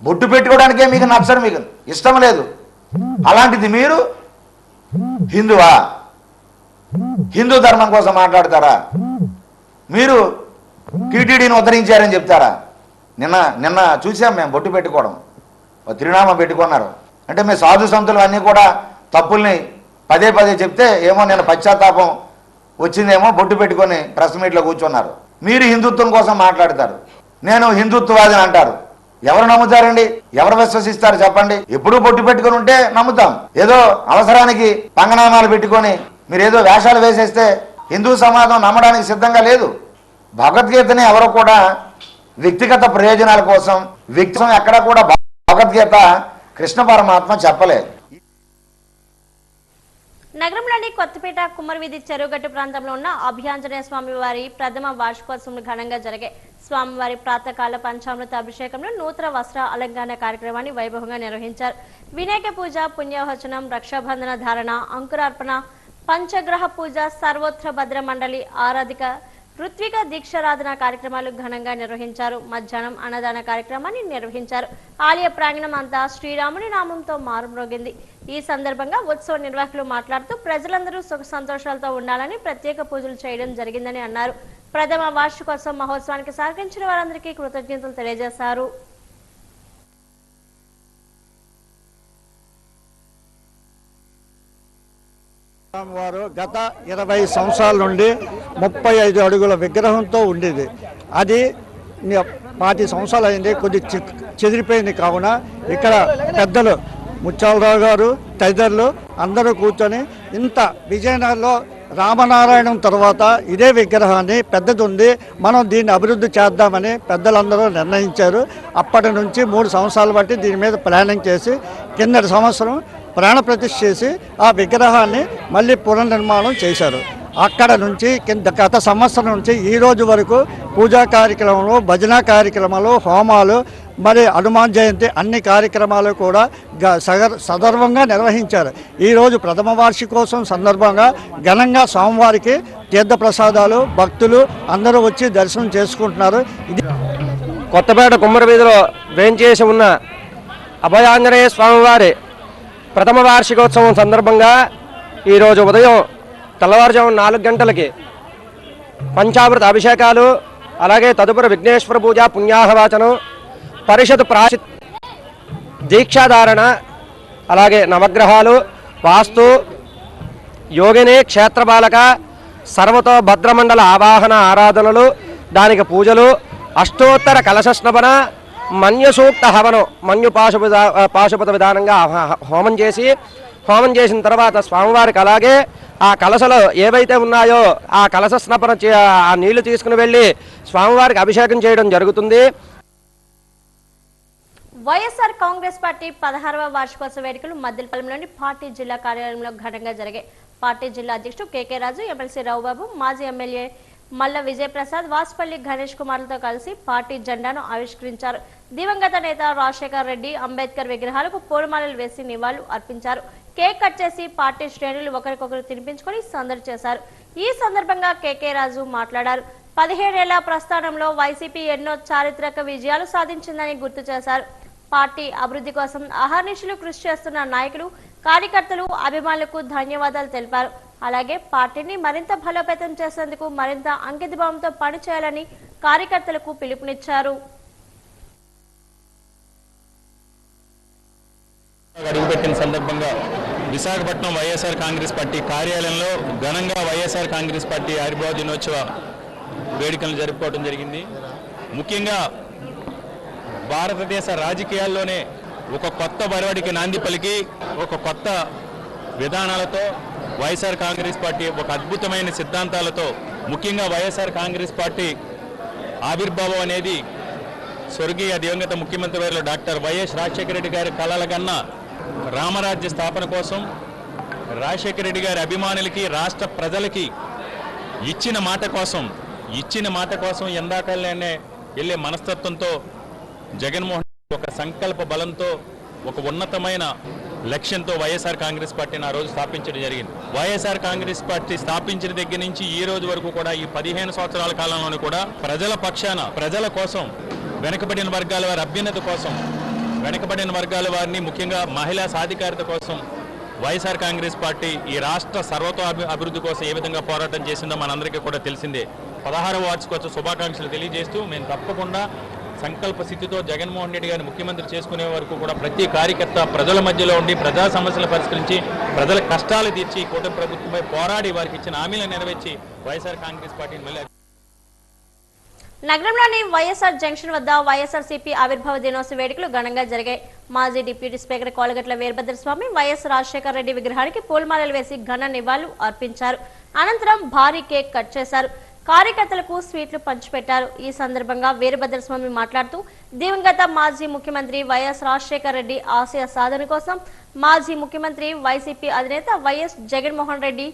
బొట్టు పెట్టుకోవడానికే మీకు నచ్చరు, మీకు ఇష్టం లేదు. అలాంటిది మీరు హిందువా? హిందూ ధర్మం కోసం మాట్లాడతారా? మీరు టీటీడీని ఉద్ధరించారని చెప్తారా? నిన్న చూసాం మేము బొట్టు పెట్టుకోవడం, తిరునామా పెట్టుకున్నారు. అంటే మీ సాధు సంతులు అన్నీ కూడా తప్పుల్ని పదే పదే చెప్తే ఏమో నేను పశ్చాత్తాపం వచ్చిందేమో బొట్టు పెట్టుకొని ప్రెస్ మీట్లో కూర్చున్నారు. మీరు హిందుత్వం కోసం మాట్లాడతారు, నేను హిందుత్వవాదిని అంటారు. ఎవరు నమ్ముతారండి? ఎవరు విశ్వసిస్తారు చెప్పండి? ఎప్పుడూ బొట్టు పెట్టుకొని ఉంటే నమ్ముతాం. ఏదో అవసరానికి పంగనామాలు పెట్టుకొని మీరు ఏదో వేషాలు వేసేస్తే హిందూ సమాజం నమ్మడానికి సిద్ధంగా లేదు. భగవద్గీతని ఎవరు కూడా వ్యక్తిగత ప్రయోజనాల కోసం ఎక్కడ కూడా భగవద్గీత కృష్ణ పరమాత్మ చెప్పలేదు. నగరంలోని కొత్తపేట కుమ్మరివీధి చెరువుగట్టు ప్రాంతంలో ఉన్న అభయాంజనేయ స్వామి వారి ప్రథమ వార్షికోత్సవం ఘనంగా జరిగాయి. స్వామివారి ప్రాతకాల పంచామృత అభిషేకంలో నూతన వస్త్ర అలంకరణ కార్యక్రమాన్ని వైభవంగా నిర్వహించారు. వినాయక పూజ, పుణ్యవచనం, రక్షాబంధన ధారణ, అంకురార్పణ, పంచగ్రహ పూజ, సర్వోత్ర భద్ర మండలి ఆరాధిక, ఋత్విక దీక్షారాధన కార్యక్రమాలు ఘనంగా నిర్వహించారు. మధ్యాహ్నం అన్నదాన కార్యక్రమాన్ని నిర్వహించారు. ఆలయ ప్రాంగణం అంతా శ్రీరాముని నామంతో మారుమ్రోగింది. ఈ సందర్భంగా ఉత్సవ నిర్వాహకులు మాట్లాడుతూ ప్రజలందరూ సుఖ సంతోషాలతో ఉండాలని ప్రత్యేక పూజలు చేయడం జరిగిందని అన్నారు. ప్రథమ వార్షికోత్సవ మహోత్సవానికి సహకరించిన వారందరికీ కృతజ్ఞతలు తెలియజేశారు. వారు గత 20 సంవత్సరాల నుండి 35 అడుగుల విగ్రహంతో ఉండేది. అది 40 సంవత్సరాలు అయింది, కొద్ది చెదిరిపోయింది. కావున ఇక్కడ పెద్దలు ముత్యాలరావు గారు తదితరులు అందరూ కూర్చొని ఇంత విజయనగరంలో రామనారాయణం తర్వాత ఇదే విగ్రహాన్ని పెద్దది ఉంది, మనం దీన్ని అభివృద్ధి చేద్దామని పెద్దలందరూ నిర్ణయించారు. అప్పటి నుంచి 3 సంవత్సరాలు బట్టి దీని మీద ప్లానింగ్ చేసి కిందటి సంవత్సరం ప్రాణ ప్రతిష్ఠ చేసి ఆ విగ్రహాన్ని మళ్ళీ పునర్నిర్మాణం చేశారు. అక్కడ నుంచి గత సంవత్సరం నుంచి ఈ రోజు వరకు పూజా కార్యక్రమాలు, భజన కార్యక్రమాలు, హోమాలు, మరి హనుమాన్ జయంతి అన్ని కార్యక్రమాలు కూడా సగర్వంగా నిర్వహించారు. ఈరోజు ప్రథమ వార్షికోత్సవం సందర్భంగా ఘనంగా స్వామివారికి తీర్థప్రసాదాలు భక్తులు అందరూ వచ్చి దర్శనం చేసుకుంటున్నారు. ఇది కొత్తపేట కుమ్మరివీధిలో వేంచేసి ఉన్న అభయాంజనేయ స్వామివారి ప్రథమ వార్షికోత్సవం సందర్భంగా ఈరోజు ఉదయం తెల్లవారుజామున 4 గంటలకి పంచామృత అభిషేకాలు, అలాగే తదుపరి విఘ్నేశ్వర పూజ, పుణ్యాహవాచనం, పరిషత్ దీక్షాధారణ, అలాగే నవగ్రహాలు, వాస్తు, యోగిని, క్షేత్రపాలక, సర్వతో భద్రమండల ఆవాహన ఆరాధనలు, దానికి పూజలు, అష్టోత్తర కలశస్నపన, మన్యసూక్త హవనం, పాశుపత విధానంగా హోమం చేసిన తర్వాత స్వామివారికి అలాగే ఆ కలశలు ఏవైతే ఉన్నాయో ఆ కలశ స్నపన ఆ నీళ్లు తీసుకుని వెళ్ళి స్వామివారికి అభిషేకం చేయడం జరుగుతుంది. వైఎస్ఆర్ కాంగ్రెస్ పార్టీ 16వ వార్షికోత్సవ వేడుకలు మద్దెలపాలెంలోని పార్టీ జిల్లా కార్యాలయంలో ఘనంగా జరిగాయి. పార్టీ జిల్లా అధ్యక్షుడు కేకే రాజు, ఎమ్మెల్సీ రావుబాబు, మాజీ ఎమ్మెల్యే మల్ల విజయప్రసాద్, వాసుపల్లి గణేష్ కుమార్లతో కలిసి పార్టీ జెండాను ఆవిష్కరించారు. దివంగత నేత రాజశేఖర్ రెడ్డి, అంబేద్కర్ విగ్రహాలకు పూలమాలలు వేసి నివాళులు అర్పించారు. కేక్ కట్ చేసి పార్టీ శ్రేణులు ఒకరికొకరు తినిపించుకొని సందడి చేశారు. ఈ సందర్భంగా కేకే రాజు మాట్లాడారు. 17 ఏళ్ల ప్రస్థానంలో వైసీపీ ఎన్నో చారిత్రక విజయాలు సాధించిందని గుర్తు చేశారు. పార్టీ అభివృద్ధి కోసం అహర్నిశలు కృషి చేస్తున్న నాయకులు, కార్యకర్తలు, అభిమానులకు ధన్యవాదాలు తెలిపారు. అలాగే పార్టీని మరింత బలోపేతం చేసేందుకు మరింత అంకితభావంతో పనిచేయాలని కార్యకర్తలకు పిలుపునిచ్చారు. అడుగుపెట్టిన సందర్భంగా విశాఖపట్నం వైఎస్ఆర్ కాంగ్రెస్ పార్టీ కార్యాలయంలో ఘనంగా వైఎస్ఆర్ కాంగ్రెస్ పార్టీ ఆవిర్భావ దినోత్సవ వేడుకలను జరుపుకోవడం జరిగింది. ముఖ్యంగా భారతదేశ రాజకీయాల్లోనే ఒక కొత్త బరవడికి నాంది పలికి ఒక కొత్త విధానాలతో వైఎస్ఆర్ కాంగ్రెస్ పార్టీ ఒక అద్భుతమైన సిద్ధాంతాలతో ముఖ్యంగా వైఎస్ఆర్ కాంగ్రెస్ పార్టీ ఆవిర్భావం అనేది స్వర్గీయ దివంగత ముఖ్యమంత్రి వర్యులు డాక్టర్ వైఎస్ రాజశేఖర రెడ్డి గారి కలలుగన్న రామరాజ్య స్థాపన కోసం రాజశేఖర రెడ్డి గారి అభిమానులకి రాష్ట్ర ప్రజలకి ఇచ్చిన మాట కోసం ఎందాకల్నే వెళ్ళే మనస్తత్వంతో జగన్మోహన్ ఒక సంకల్ప బలంతో ఒక ఉన్నతమైన లక్ష్యంతో వైఎస్ఆర్ కాంగ్రెస్ పార్టీని ఆ రోజు స్థాపించడం జరిగింది. వైఎస్ఆర్ కాంగ్రెస్ పార్టీ స్థాపించిన దగ్గర నుంచి ఈ రోజు వరకు కూడా ఈ 15 సంవత్సరాల కాలంలోనూ కూడా ప్రజల పక్షాన ప్రజల కోసం వెనుకబడిన వర్గాల వారి అభ్యున్నతి కోసం వెనుకబడిన వర్గాల వారిని ముఖ్యంగా మహిళా సాధికారత కోసం వైఎస్ఆర్ కాంగ్రెస్ పార్టీ ఈ రాష్ట్ర సర్వతో అభివృద్ధి కోసం ఏ విధంగా పోరాటం చేసిందో మనందరికీ కూడా తెలిసిందే. 16వ వార్షికోత్సవ శుభాకాంక్షలు తెలియజేస్తూ మేము తప్పకుండా సంకల్ప స్థితితో జగన్మోహన్ రెడ్డి గారిని ముఖ్యమంత్రి చేసుకునే వరకు కూడా ప్రతి కార్యకర్త ప్రజల మధ్యలో ఉండి ప్రజా సమస్యలు పరిష్కరించి ప్రజల కష్టాలు తీర్చి కూటమి ప్రభుత్వంపై పోరాడి వారికి ఇచ్చిన హామీలను నెరవేర్చి వైఎస్ఆర్ కాంగ్రెస్ పార్టీని మళ్ళీ నగరంలోని వైఎస్ఆర్ జంక్షన్ వద్ద వైఎస్ఆర్సీపీ ఆవిర్భావ దినోత్సవ వేడుకలు ఘనంగా జరిగాయి. మాజీ deputy speaker Kolagatla Veerabhadraswamy YS Rajasekhara Reddy విగ్రహానికి పూలమాలలు వేసి ఘన నివాళులు అర్పించారు. అనంతరం భారీ కేక్ కట్ చేశారు. కార్యకర్తలకు స్వీట్లు పంచిపెట్టారు. ఈ సందర్భంగా వీరభద్రస్వామి మాట్లాడుతూ దివంగత మాజీ ముఖ్యమంత్రి వైఎస్ రాజశేఖర రెడ్డి ఆశయ సాధన కోసం మాజీ ముఖ్యమంత్రి వైసీపీ అధినేత వైఎస్ జగన్మోహన్ రెడ్డి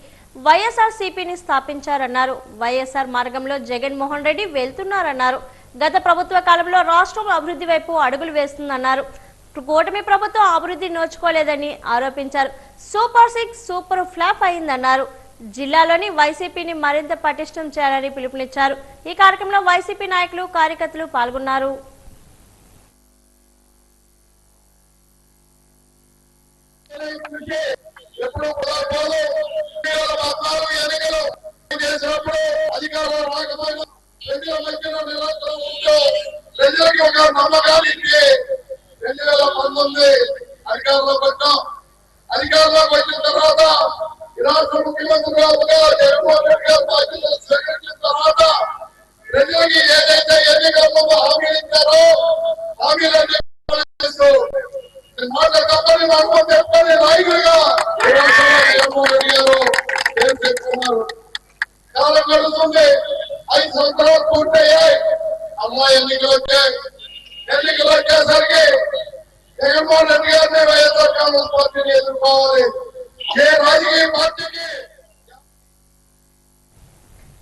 వైఎస్ఆర్సీపీని స్థాపించారన్నారు. వైఎస్ఆర్ మార్గంలో జగన్మోహన్ రెడ్డి వెళ్తున్నారన్నారు. గత ప్రభుత్వ కాలంలో రాష్ట్రం అభివృద్ధి వైపు అడుగులు వేస్తుందన్నారు. కూటమి ప్రభుత్వం అభివృద్ధి నోచుకోలేదని ఆరోపించారు. సూపర్ 6 సూపర్ ఫ్లాప్ అయిందన్నారు. జిల్లాలోని వైసీపీని మరింత పటిష్టం చేయాలని పిలుపునిచ్చారు. ఈ కార్యక్రమంలో వైసీపీ నాయకులు కార్యకర్తలు పాల్గొన్నారు. అధికారంలోకి వచ్చిన తర్వాత రాష్ట్ర ముఖ్యమంత్రిగా జగన్మోహన్ రెడ్డి గారు బాధ్యతలు స్వీకరించిన తర్వాత ప్రజలకి ఏదైతే ఎన్నికల్లో హామీలు ఇచ్చారో హామీలన్నీ మాట తప్పని మాట చెప్పని నాయకులుగా జగన్మోహన్ రెడ్డి గారు ఏం చెప్తున్నారు. కాలం గడుస్తుంది. 5 సంవత్సరాలు పూర్తయ్యాయి. ఎన్నికలు వచ్చేసరికి జగన్మోహన్ రెడ్డి గారిని వైఎస్ఆర్ కాంగ్రెస్ పార్టీని ఎదుర్కోవాలి.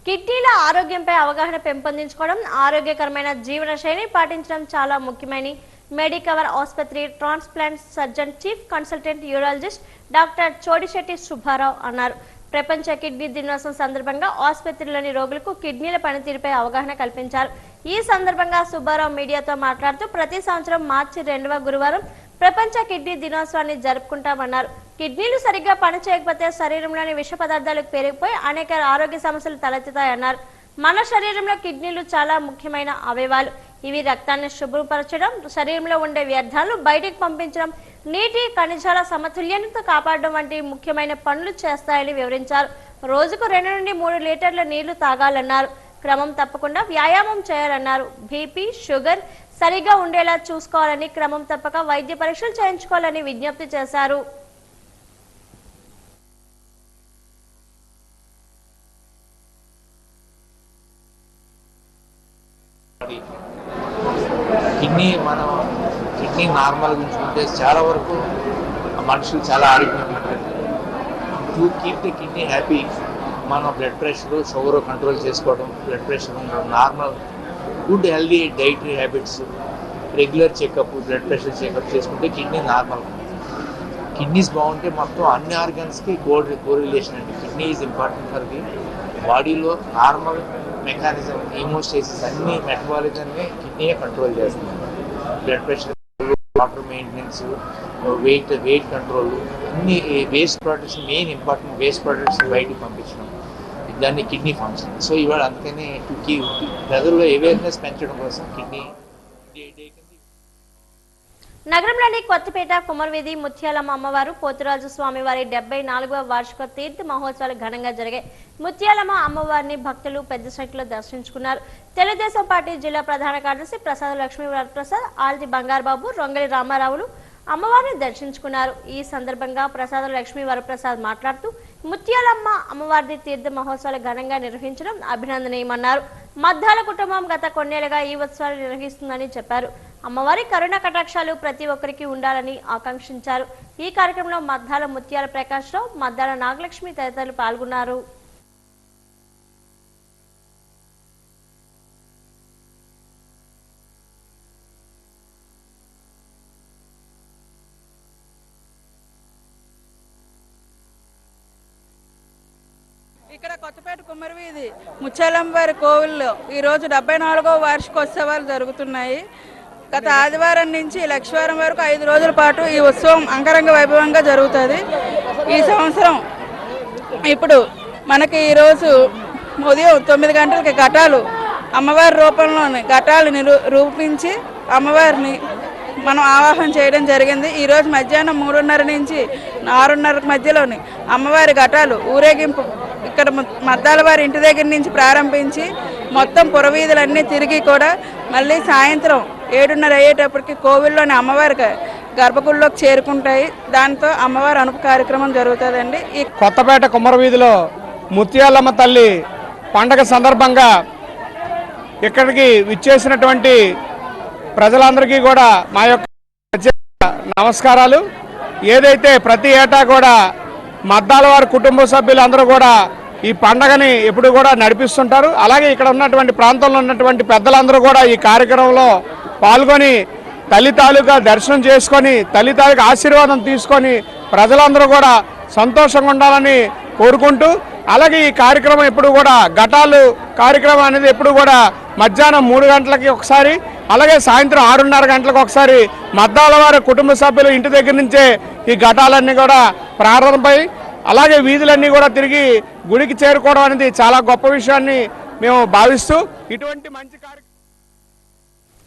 కిడ్నీల ఆరోగ్యంపై అవగాహన పెంపొందించుకోవడం, ఆరోగ్యకరమైన జీవన శైలిని పాటించడం చాలా ముఖ్యమని మెడికవర్ ఆసుపత్రి transplant surgeon chief consultant urologist doctor Chodisetti Subbarao అన్నారు. ప్రపంచ కిడ్నీ దినోత్సవం సందర్భంగా ఆసుపత్రిలోని రోగులకు కిడ్నీల పనితీరుపై అవగాహన కల్పించారు. ఈ సందర్భంగా సుబ్బారావు మీడియాతో మాట్లాడుతూ ప్రతి సంవత్సరం మార్చి 2వ గురువారం ప్రపంచ కిడ్నీ దినోత్సవాన్ని జరుపుకుంటామన్నారు. కిడ్నీలు సరిగ్గా పనిచేయకపోతే శరీరంలోని విష పదార్థాలు పెరిగిపోయి అనేక ఆరోగ్య సమస్యలు తలెత్తుతాయన్నారు. మన శరీరంలో కిడ్నీలు చాలా ముఖ్యమైన అవయవాలు. ఇవి రక్తాన్ని శుభ్రపరచడం, శరీరంలో ఉండే వ్యర్థాలను బయటికి పంపించడం, నీటి ఖనిజాల సమతుల్యాన్ని కాపాడడం వంటి ముఖ్యమైన పనులు చేస్తాయని వివరించారు. రోజుకు 2 నుండి 3 లీటర్ల నీళ్లు తాగాలన్నారు. క్రమం తప్పకుండా వ్యాయామం చేయాలన్నారు. బీపీ, షుగర్ సరిగా ఉండేలా చూసుకోవాలని, క్రమం తప్పక వైద్య పరీక్షలు చేయించుకోవాలని విజ్ఞప్తి చేశారు. కిడ్నీ నార్మల్ ఉంచుకుంటే చాలా వరకు మనుషులు చాలా ఆరోగ్యంగా ఉంటారు. To keep the kidney happy మనం బ్లడ్ ప్రెషర్, షుగర్ కంట్రోల్ చేసుకోవడం, బ్లడ్ ప్రెషర్ ఉండడం, normal good healthy dietary habits, regular checkup, blood pressure checkup చేసుకుంటే కిడ్నీ నార్మల్. కిడ్నీస్ బాగుంటే మొత్తం అన్ని ఆర్గన్స్కి కోరిలేషన్ అండి. Kidney is important for the బాడీలో నార్మల్ మెకానిజం, హీమోస్టేసిస్ అన్ని మెటబాలిజంని కిడ్నీయే కంట్రోల్ చేస్తుంది. Blood pressure, water maintenance, weight control, అన్ని waste products, main important waste products బయటికి పంపించడం, దాన్ని కిడ్నీ ఫంక్షన్. సో ఇవాళ అందుకని ప్రజల్లో అవేర్నెస్ పెంచడం కోసం కిడ్నీ డే కింద. నగరంలోని కొత్తపేట కుమరవీధి ముత్యాలమ్మ అమ్మవారు పోతురాజు స్వామివారి 74వ వార్షిక తీర్థ మహోత్సవాలు ఘనంగా జరిగాయి. ముత్యాలమ్మ అమ్మవారిని భక్తులు పెద్ద సంఖ్యలో దర్శించుకున్నారు. తెలుగుదేశం పార్టీ జిల్లా ప్రధాన కార్యదర్శి ప్రసాద్ లక్ష్మీ వరప్రసాద్, ఆల్ది బంగారుబాబు, రొంగలి రామారావులు అమ్మవారిని దర్శించుకున్నారు. ఈ సందర్భంగా ప్రసాద్ లక్ష్మీ వరప్రసాద్ మాట్లాడుతూ ముత్యాలమ్మ అమ్మవారి తీర్థ మహోత్సవాలు ఘనంగా నిర్వహించడం అభినందనీయమన్నారు. మద్దాల కుటుంబం గత కొన్నేళ్లుగా ఈ ఉత్సవాలు నిర్వహిస్తుందని చెప్పారు. అమ్మవారి కరుణ కటాక్షాలు ప్రతి ఒక్కరికి ఉండాలని ఆకాంక్షించారు. ఈ కార్యక్రమంలో మద్దాల ముత్యాల ప్రకాశ్రావు, మద్దాల నాగలక్ష్మి తదితరులు పాల్గొన్నారు. ఇక్కడ కొత్తపేట కుమరవీధి ముత్యాలమ్మవారి కోవిల్లో ఈరోజు 74వ వార్షికోత్సవాలు జరుగుతున్నాయి. గత ఆదివారం నుంచి లక్షవారం వరకు 5 రోజుల పాటు ఈ ఉత్సవం అంగరంగ వైభవంగా జరుగుతుంది. ఈ సంవత్సరం ఇప్పుడు మనకి ఈరోజు ఉదయం 9 గంటలకి ఘటాలు అమ్మవారి రూపంలోని ఘటాలు రూపించి అమ్మవారిని మనం ఆవాహన చేయడం జరిగింది. ఈరోజు మధ్యాహ్నం 3:30 నుంచి 6:30 మధ్యలోని అమ్మవారి ఘటాలు ఊరేగింపు ఇక్కడ మద్దాల వారి ఇంటి దగ్గర నుంచి ప్రారంభించి మొత్తం పురవీధులన్నీ తిరిగి కూడా మళ్ళీ సాయంత్రం 7:30 అయ్యేటప్పటికి కోవిల్లోని అమ్మవారి గర్భగుడిలోకి చేరుకుంటాయి. దాంతో అమ్మవారి అనుపు కార్యక్రమం జరుగుతుందండి. ఈ కొత్తపేట కుమరవీధిలో ముత్యాలమ్మ తల్లి పండగ సందర్భంగా ఇక్కడికి విచ్చేసినటువంటి ప్రజలందరికీ కూడా మా యొక్క నమస్కారాలు. ఏదైతే ప్రతి ఏటా కూడా మద్దాల వారి కుటుంబ సభ్యులందరూ కూడా ఈ పండగని ఎప్పుడు కూడా నడిపిస్తుంటారు. అలాగే ఇక్కడ ఉన్నటువంటి ప్రాంతంలో ఉన్నటువంటి పెద్దలందరూ కూడా ఈ కార్యక్రమంలో పాల్గొని తల్లి తాలూకా దర్శనం చేసుకొని తల్లి తాలూకా ఆశీర్వాదం తీసుకొని ప్రజలందరూ కూడా సంతోషంగా ఉండాలని కోరుకుంటూ, అలాగే ఈ కార్యక్రమం ఎప్పుడు కూడా ఘటాలు కార్యక్రమం అనేది ఎప్పుడు కూడా మధ్యాహ్నం 3 గంటలకి ఒకసారి, అలాగే సాయంత్రం 6:30 గంటలకు ఒకసారి మద్దాల వారి కుటుంబ సభ్యులు ఇంటి దగ్గర నుంచే ఈ ఘటాలన్నీ కూడా ప్రారంభమై అలాగే వీధులన్నీ కూడా తిరిగి గుడికి చేరుకోవడం అనేది చాలా గొప్ప విషయాన్ని మేము భావిస్తూ ఇటువంటి మంచి కార్యక్రమం.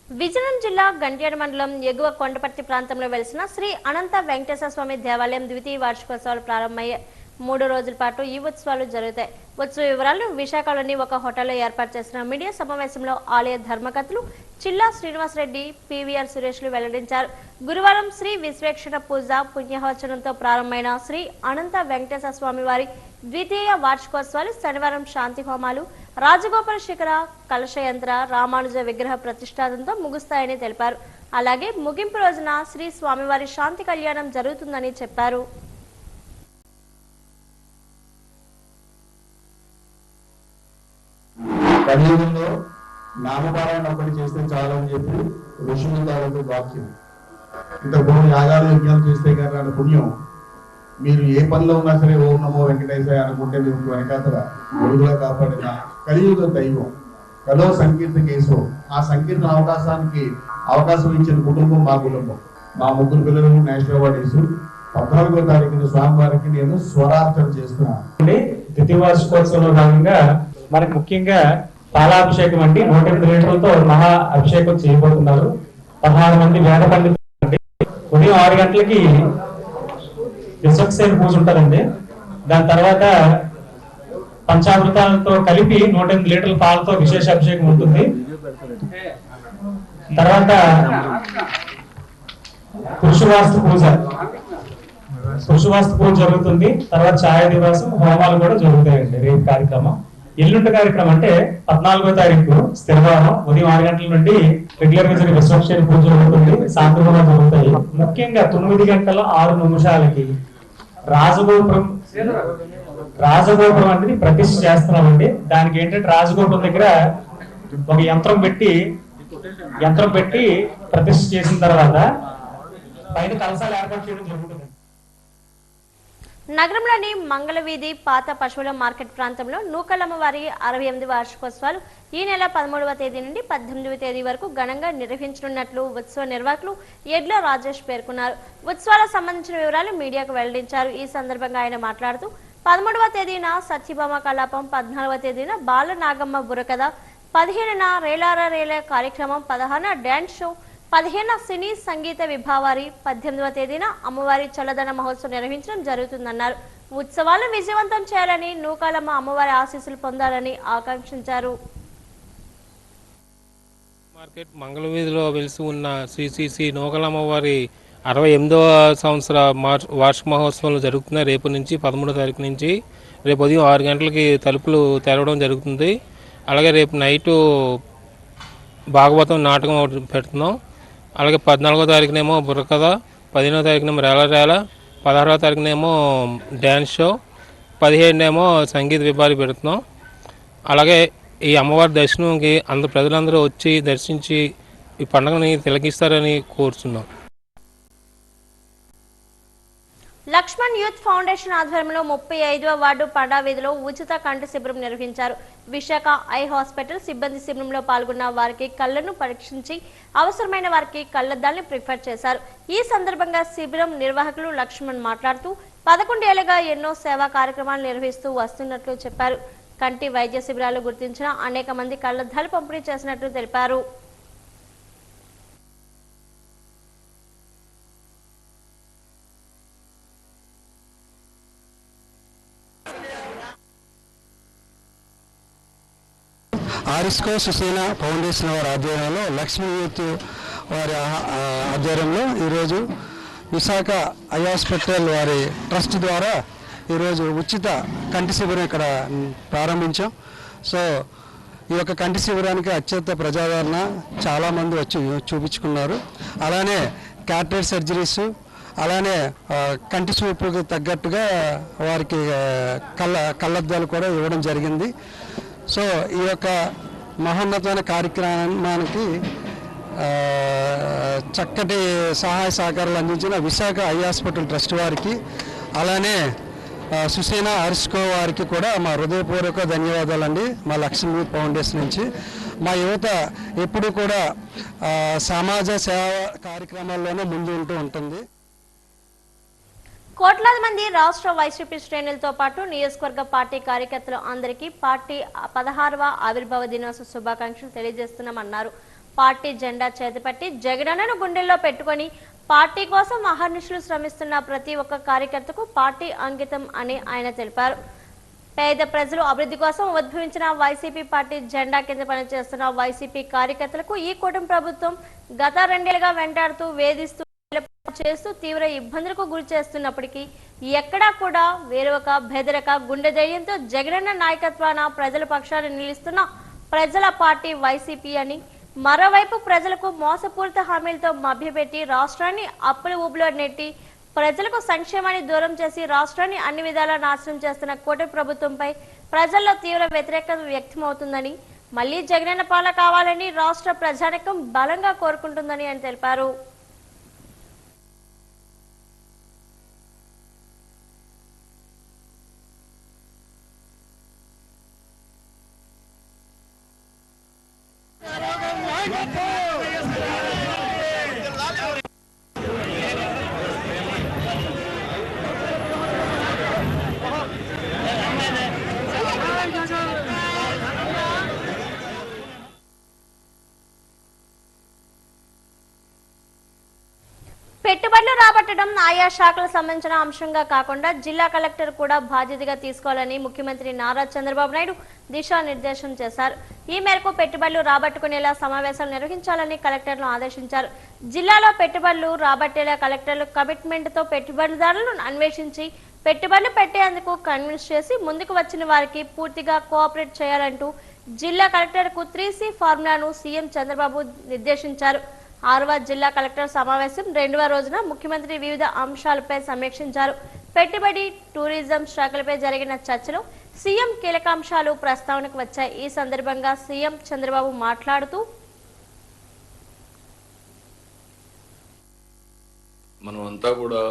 విజయనగరం జిల్లా గంట్యాడ మండలం ఎగువ కొండపర్తి ప్రాంతంలో వెలిసిన శ్రీ అనంత వెంకటేశ్వర స్వామి దేవాలయం ద్వితీయ వార్షికోత్సవాలు ప్రారంభమయ్యాయి. 3 రోజుల పాటు ఈ ఉత్సవాలు జరుగుతాయి. ఉత్సవ వివరాలను విశాఖలోని ఒక హోటల్లో ఏర్పాటు చేసిన మీడియా సమావేశంలో ఆలయ ధర్మకర్తలు చిల్లా శ్రీనివాసరెడ్డి, పివిఆర్ సురేష్లు వెల్లడించారు. గురువారం శ్రీ విశ్వేక్షణ పూజ పుణ్యహవచనంతో ప్రారంభమైన శ్రీ అనంత వెంకటేశ్వర స్వామి వారి ద్వితీయ వార్షికోత్సవాలు శనివారం శాంతి హోమాలు, రాజగోపుర శిఖర కలశయంత్ర, రామానుజ విగ్రహ ప్రతిష్ఠానంతో ముగుస్తాయని తెలిపారు. అలాగే ముగింపు రోజున శ్రీ స్వామివారి శాంతి కళ్యాణం జరుగుతుందని చెప్పారు. కలియుగంలో నామపారాయణ ఒకటి చేస్తే చాలని చెప్పి ఋషుల తాలూకు వాక్యం. ఇంతకుముందు యాగాలు యజ్ఞాలు చేస్తే కానీ పుణ్యం మీరు ఏ పనిలో ఉన్నా సరే ఓం నమో వెంకటేశ్వర అనుకుంటే మీకు వెనకాతల గొడుగులా కాపాడిన కలియుగ దైవం కలో సంకీర్త కేశవం. ఆ సంకీర్తన అవకాశం ఇచ్చిన కుటుంబం మా కుటుంబం. మా 3 పిల్లలు నేషనల్ అవార్డు ఇస్తూ 14వ తారీఖున స్వామివారికి నేను స్వరార్చన చేస్తున్నాను. ద్వితీయ వార్షికోత్సవంలో భాగంగా మనకు ముఖ్యంగా పాలాభిషేకం అండి. 108 లీటర్లతో మహా అభిషేకం చేయబోతున్నారు. 16 మంది వేద పండితులు అండి. ఉదయం 6 గంటలకి విశ్వక్సేన పూజ ఉంటుందండి. దాని తర్వాత పంచామృతాలతో కలిపి 108 లీటర్ల పాలతో విశేష అభిషేకం ఉంటుంది. తర్వాత పురుషవాస్తు పూజ జరుగుతుంది. తర్వాత ఛాయ దివాసం, హోమాలు కూడా జరుగుతాయండి. రేపు కార్యక్రమం. ఎల్లుండి కార్యక్రమం అంటే 14వ తారీఖు స్థిరవారం ఉదయం 6 గంటల నుండి రెగ్యులర్ గా జరిగే విశ్వక్షేణ పూజ జరుగుతుంది. సాయంత్రం జరుగుతాయి. ముఖ్యంగా 9 గంటల 6 నిమిషాలకి రాజగోపురం అనేది ప్రతిష్ఠ చేస్తున్నామండి. దానికి ఏంటంటే రాజగోపురం దగ్గర ఒక యంత్రం పెట్టి ప్రతిష్ఠ చేసిన తర్వాత పైన కలశాలు ఏర్పాటు చేయడం జరుగుతుంది. నగరంలోని మంగళవీధి పాత పశువుల మార్కెట్ ప్రాంతంలో నూకలమ్మ వారి 68వ వార్షికోత్సవాలు ఈ నెల 13వ తేదీ నుండి 18వ తేదీ వరకు ఘనంగా నిర్వహించనున్నట్లు ఉత్సవ నిర్వాహకులు ఎడ్ల రాజేష్ పేర్కొన్నారు. ఉత్సవాలకు సంబంధించిన వివరాలు మీడియాకు వెల్లడించారు. ఈ సందర్భంగా ఆయన మాట్లాడుతూ 13వ తేదీన సత్యభామ కలాపం, 14వ తేదీన బాల నాగమ్మ బుర్రకథ, 15న రేలార రేల కార్యక్రమం, 16న డ్యాన్స్ షో, 15న సినీ సంగీత విభావారి, 18వ తేదీన అమ్మవారి చల్లదన మహోత్సవం నిర్వహించడం జరుగుతుందన్నారు. ఉత్సవాలను విజయవంతం చేయాలని, నూకాలమ్మ అమ్మవారి ఆశీస్సులు పొందాలని ఆకాంక్షించారు. మార్కెట్ మంగళ వీధిలో వెలిసి ఉన్న శ్రీ నూకాలమ్మవారి 68వ సంవత్సర వార్షిక మహోత్సవాలు జరుగుతున్నాయి. రేపు నుంచి 13వ తారీఖు నుంచి రేపు ఉదయం 6 గంటలకి తలుపులు తెరవడం జరుగుతుంది. అలాగే రేపు నైటు భాగవతం నాటకం పెడుతున్నాం. అలాగే 14వ తారీఖునేమో బుర్రకథ, 15వ తారీఖునేమో రేల, 16వ తారీఖునేమో డ్యాన్స్ షో, 17నేమో సంగీత విభాగం పెడుతున్నాం. అలాగే ఈ అమ్మవారి దర్శనంకి ప్రజలందరూ వచ్చి దర్శించి ఈ పండుగని తిలకిస్తారని కోరుతున్నాం. లక్ష్మణ్ యూత్ ఫౌండేషన్ ఆధ్వర్యంలో 35వ వార్డు పండా వీధిలో ఉచిత కంటి శిబిరం నిర్వహించారు. విశాఖ ఐ హాస్పిటల్ సిబ్బంది శిబిరంలో పాల్గొన్న వారికి కళ్లను పరీక్షించి అవసరమైన వారికి కళ్లద్దాల్ని ప్రిఫర్ చేశారు. ఈ సందర్భంగా శిబిరం నిర్వాహకులు లక్ష్మణ్ మాట్లాడుతూ 11 ఏళ్లుగా ఎన్నో సేవా కార్యక్రమాలు నిర్వహిస్తూ వస్తున్నట్లు చెప్పారు. కంటి వైద్య శిబిరాలు గుర్తించిన అనేక మంది కళ్లద్దాలు పంపిణీ చేసినట్లు తెలిపారు. ఆరిస్కో సుసేన ఫౌండేషన్ వారి ఆధ్వర్యంలో లక్ష్మీ యూత్ వారి ఆధ్వర్యంలో ఈరోజు విశాఖ ఐ హాస్పిటల్ వారి ట్రస్ట్ ద్వారా ఈరోజు ఉచిత కంటి శిబిరం ఇక్కడ ప్రారంభించాం. సో ఈ యొక్క కంటి శిబిరానికి అత్యంత ప్రజాదరణ, చాలామంది వచ్చి చూపించుకున్నారు. అలానే క్యాటరేట్ సర్జరీస్, అలానే కంటి చూపుకు తగ్గట్టుగా వారికి కళ్ళద్దాలు కూడా ఇవ్వడం జరిగింది. సో ఈ యొక్క మహోన్నతమైన కార్యక్రమానికి చక్కటి సహాయ సహకారాలు అందించిన విశాఖ ఐ హాస్పిటల్ ట్రస్ట్ వారికి, అలానే సుసేనా ఆరిస్కో వారికి కూడా మా హృదయపూర్వక ధన్యవాదాలండి. మా లక్ష్మీ యూత్ ఫౌండేషన్ నుంచి మా యువత ఎప్పుడు కూడా సమాజ సేవ కార్యక్రమాల్లోనే ముందు ఉంటుంది. కోట్లాది మంది రాష్ట్ర వైసీపీ శ్రేణులతో పాటు నియోజకవర్గ పార్టీ కార్యకర్తలు అందరికీ పార్టీ 16వ ఆవిర్భావ దినోత్సవ శుభాకాంక్షలు తెలియజేస్తున్నామన్నారు. పార్టీ జెండా చేతపట్టి జగనన్నను గుండెల్లో పెట్టుకొని పార్టీ కోసం అహర్నిశలు శ్రమిస్తున్న ప్రతి ఒక్క కార్యకర్తకు పార్టీ అంకితం అని ఆయన తెలిపారు. పేద ప్రజలు అభివృద్ధి కోసం ఉద్భవించిన వైసీపీ పార్టీ జెండా కింద పనిచేస్తున్న వైసీపీ కార్యకర్తలకు ఈ కూటమి ప్రభుత్వం గత 2 ఏళ్లుగా వెంటాడుతూ వేధిస్తూ చేస్తూ తీవ్ర ఇబ్బందులకు గురి చేస్తున్నప్పటికీ ఎక్కడా కూడా వేరొక బెదరక గుండె ధైర్యంతో జగనన్న నాయకత్వాన ప్రజల పక్షాన నిలుస్తున్న ప్రజల పార్టీ వైసీపీ అని, మరోవైపు ప్రజలకు మోసపూరిత హామీలతో మభ్యపెట్టి రాష్ట్రాన్ని అప్పుల ఊబిలో నెట్టి ప్రజలకు సంక్షేమాన్ని దూరం చేసి రాష్ట్రాన్ని అన్ని విధాలా నాశనం చేస్తున్న కూటమి ప్రభుత్వంపై ప్రజల్లో తీవ్ర వ్యతిరేకత వ్యక్తమవుతుందని, మళ్లీ జగనన్న పాలన కావాలని రాష్ట్ర ప్రజానికం బలంగా కోరుకుంటుందని ఆయన తెలిపారు. పెట్టుబడులు రాబట్టడం ఆయా శాఖలకు సంబంధించిన అంశంగా కాకుండా జిల్లా కలెక్టర్ కూడా బాధ్యతగా తీసుకోవాలని ముఖ్యమంత్రి నారా చంద్రబాబు నాయుడు దిశానిర్దేశం చేశారు. ఈ మేరకు పెట్టుబడులు రాబట్టుకునేలా సమావేశాలు నిర్వహించాలని కలెక్టర్లు ఆదేశించారు. జిల్లాలో పెట్టుబడులు రాబట్టేలా కలెక్టర్లు కమిట్మెంట్ తో పెట్టుబడిదారులను అన్వేషించి పెట్టుబడులు పెట్టేందుకు కన్విన్స్ చేసి ముందుకు వచ్చిన వారికి పూర్తిగా కోఆపరేట్ చేయాలంటూ జిల్లా కలెక్టర్కు 3C ఫార్ములాను సీఎం చంద్రబాబు నిర్దేశించారు. 6వ జిల్లా కలెక్టర్ సమావేశం 2వ రోజున ముఖ్యమంత్రి వివిధ అంశాలపై సమీక్షించారు. పెట్టుబడి, టూరిజం శాఖలపై జరిగిన చర్చలో సీఎం కీలక అంశాలు ప్రస్తావనకు వచ్చాయి. ఈ సందర్భంగా సీఎం చంద్రబాబు మాట్లాడుతూ, మనం అంతా కూడా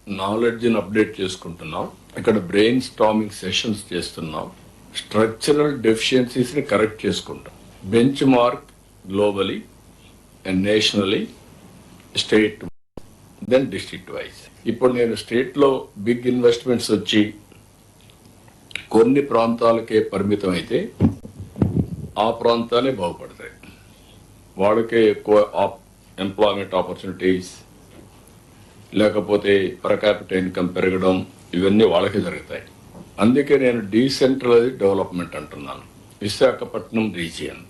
నాలెడ్జ్ని అప్డేట్ చేసుకుంటున్నాం. ఇక్కడ బ్రెయిన్ స్టార్మింగ్ సెషన్స్ చేస్తున్నాం. స్ట్రక్చరల్ డెఫిషియన్సీస్ని కరెక్ట్ చేసుకుంటాం. Bench mark globally and nationally, state, then district wise. ఇప్పుడు నేను స్టేట్లో బిగ్ ఇన్వెస్ట్మెంట్స్ వచ్చి కొన్ని ప్రాంతాలకే పరిమితం అయితే ఆ ప్రాంతాలే బాగుపడతాయి. వాళ్ళకే ఎక్కువ ఎంప్లాయ్మెంట్ ఆపర్చునిటీస్, లేకపోతే పర్ క్యాపిటల్ ఇన్కమ్ పెరగడం, ఇవన్నీ వాళ్ళకే జరుగుతాయి. అందుకే నేను డీసెంట్రలైజ్డ్ డెవలప్మెంట్ అంటున్నాను. Visakhapatnam region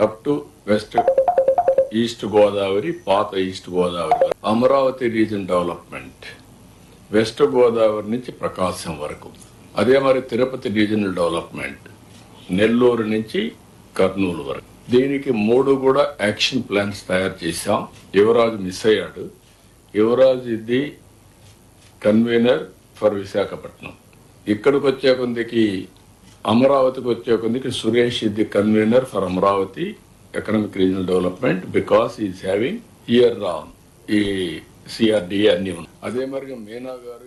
up to west east Godavari, పాత east Godavari, Amaravati region development west Godavari నుంచి ప్రకాశం వరకు, అదే మరి తిరుపతి రీజనల్ డెవలప్మెంట్ నెల్లూరు నుంచి కర్నూలు వరకు. దీనికి 3 కూడా యాక్షన్ ప్లాన్స్ తయారు చేశాం. యువరాజు మిస్ అయ్యాడు. యువరాజు ఇది కన్వీనర్ ఫర్ విశాఖపట్నం. ఇక్కడికి వచ్చే కొందికి అమరావతికి వచ్చే కొందికి సురేష్ ఇది convener for Amaravati economic regional development, because is having year ran ఈ సిఆర్డిఏ అన్ని ఉన్నాయి. అదే మరి మీనా గారు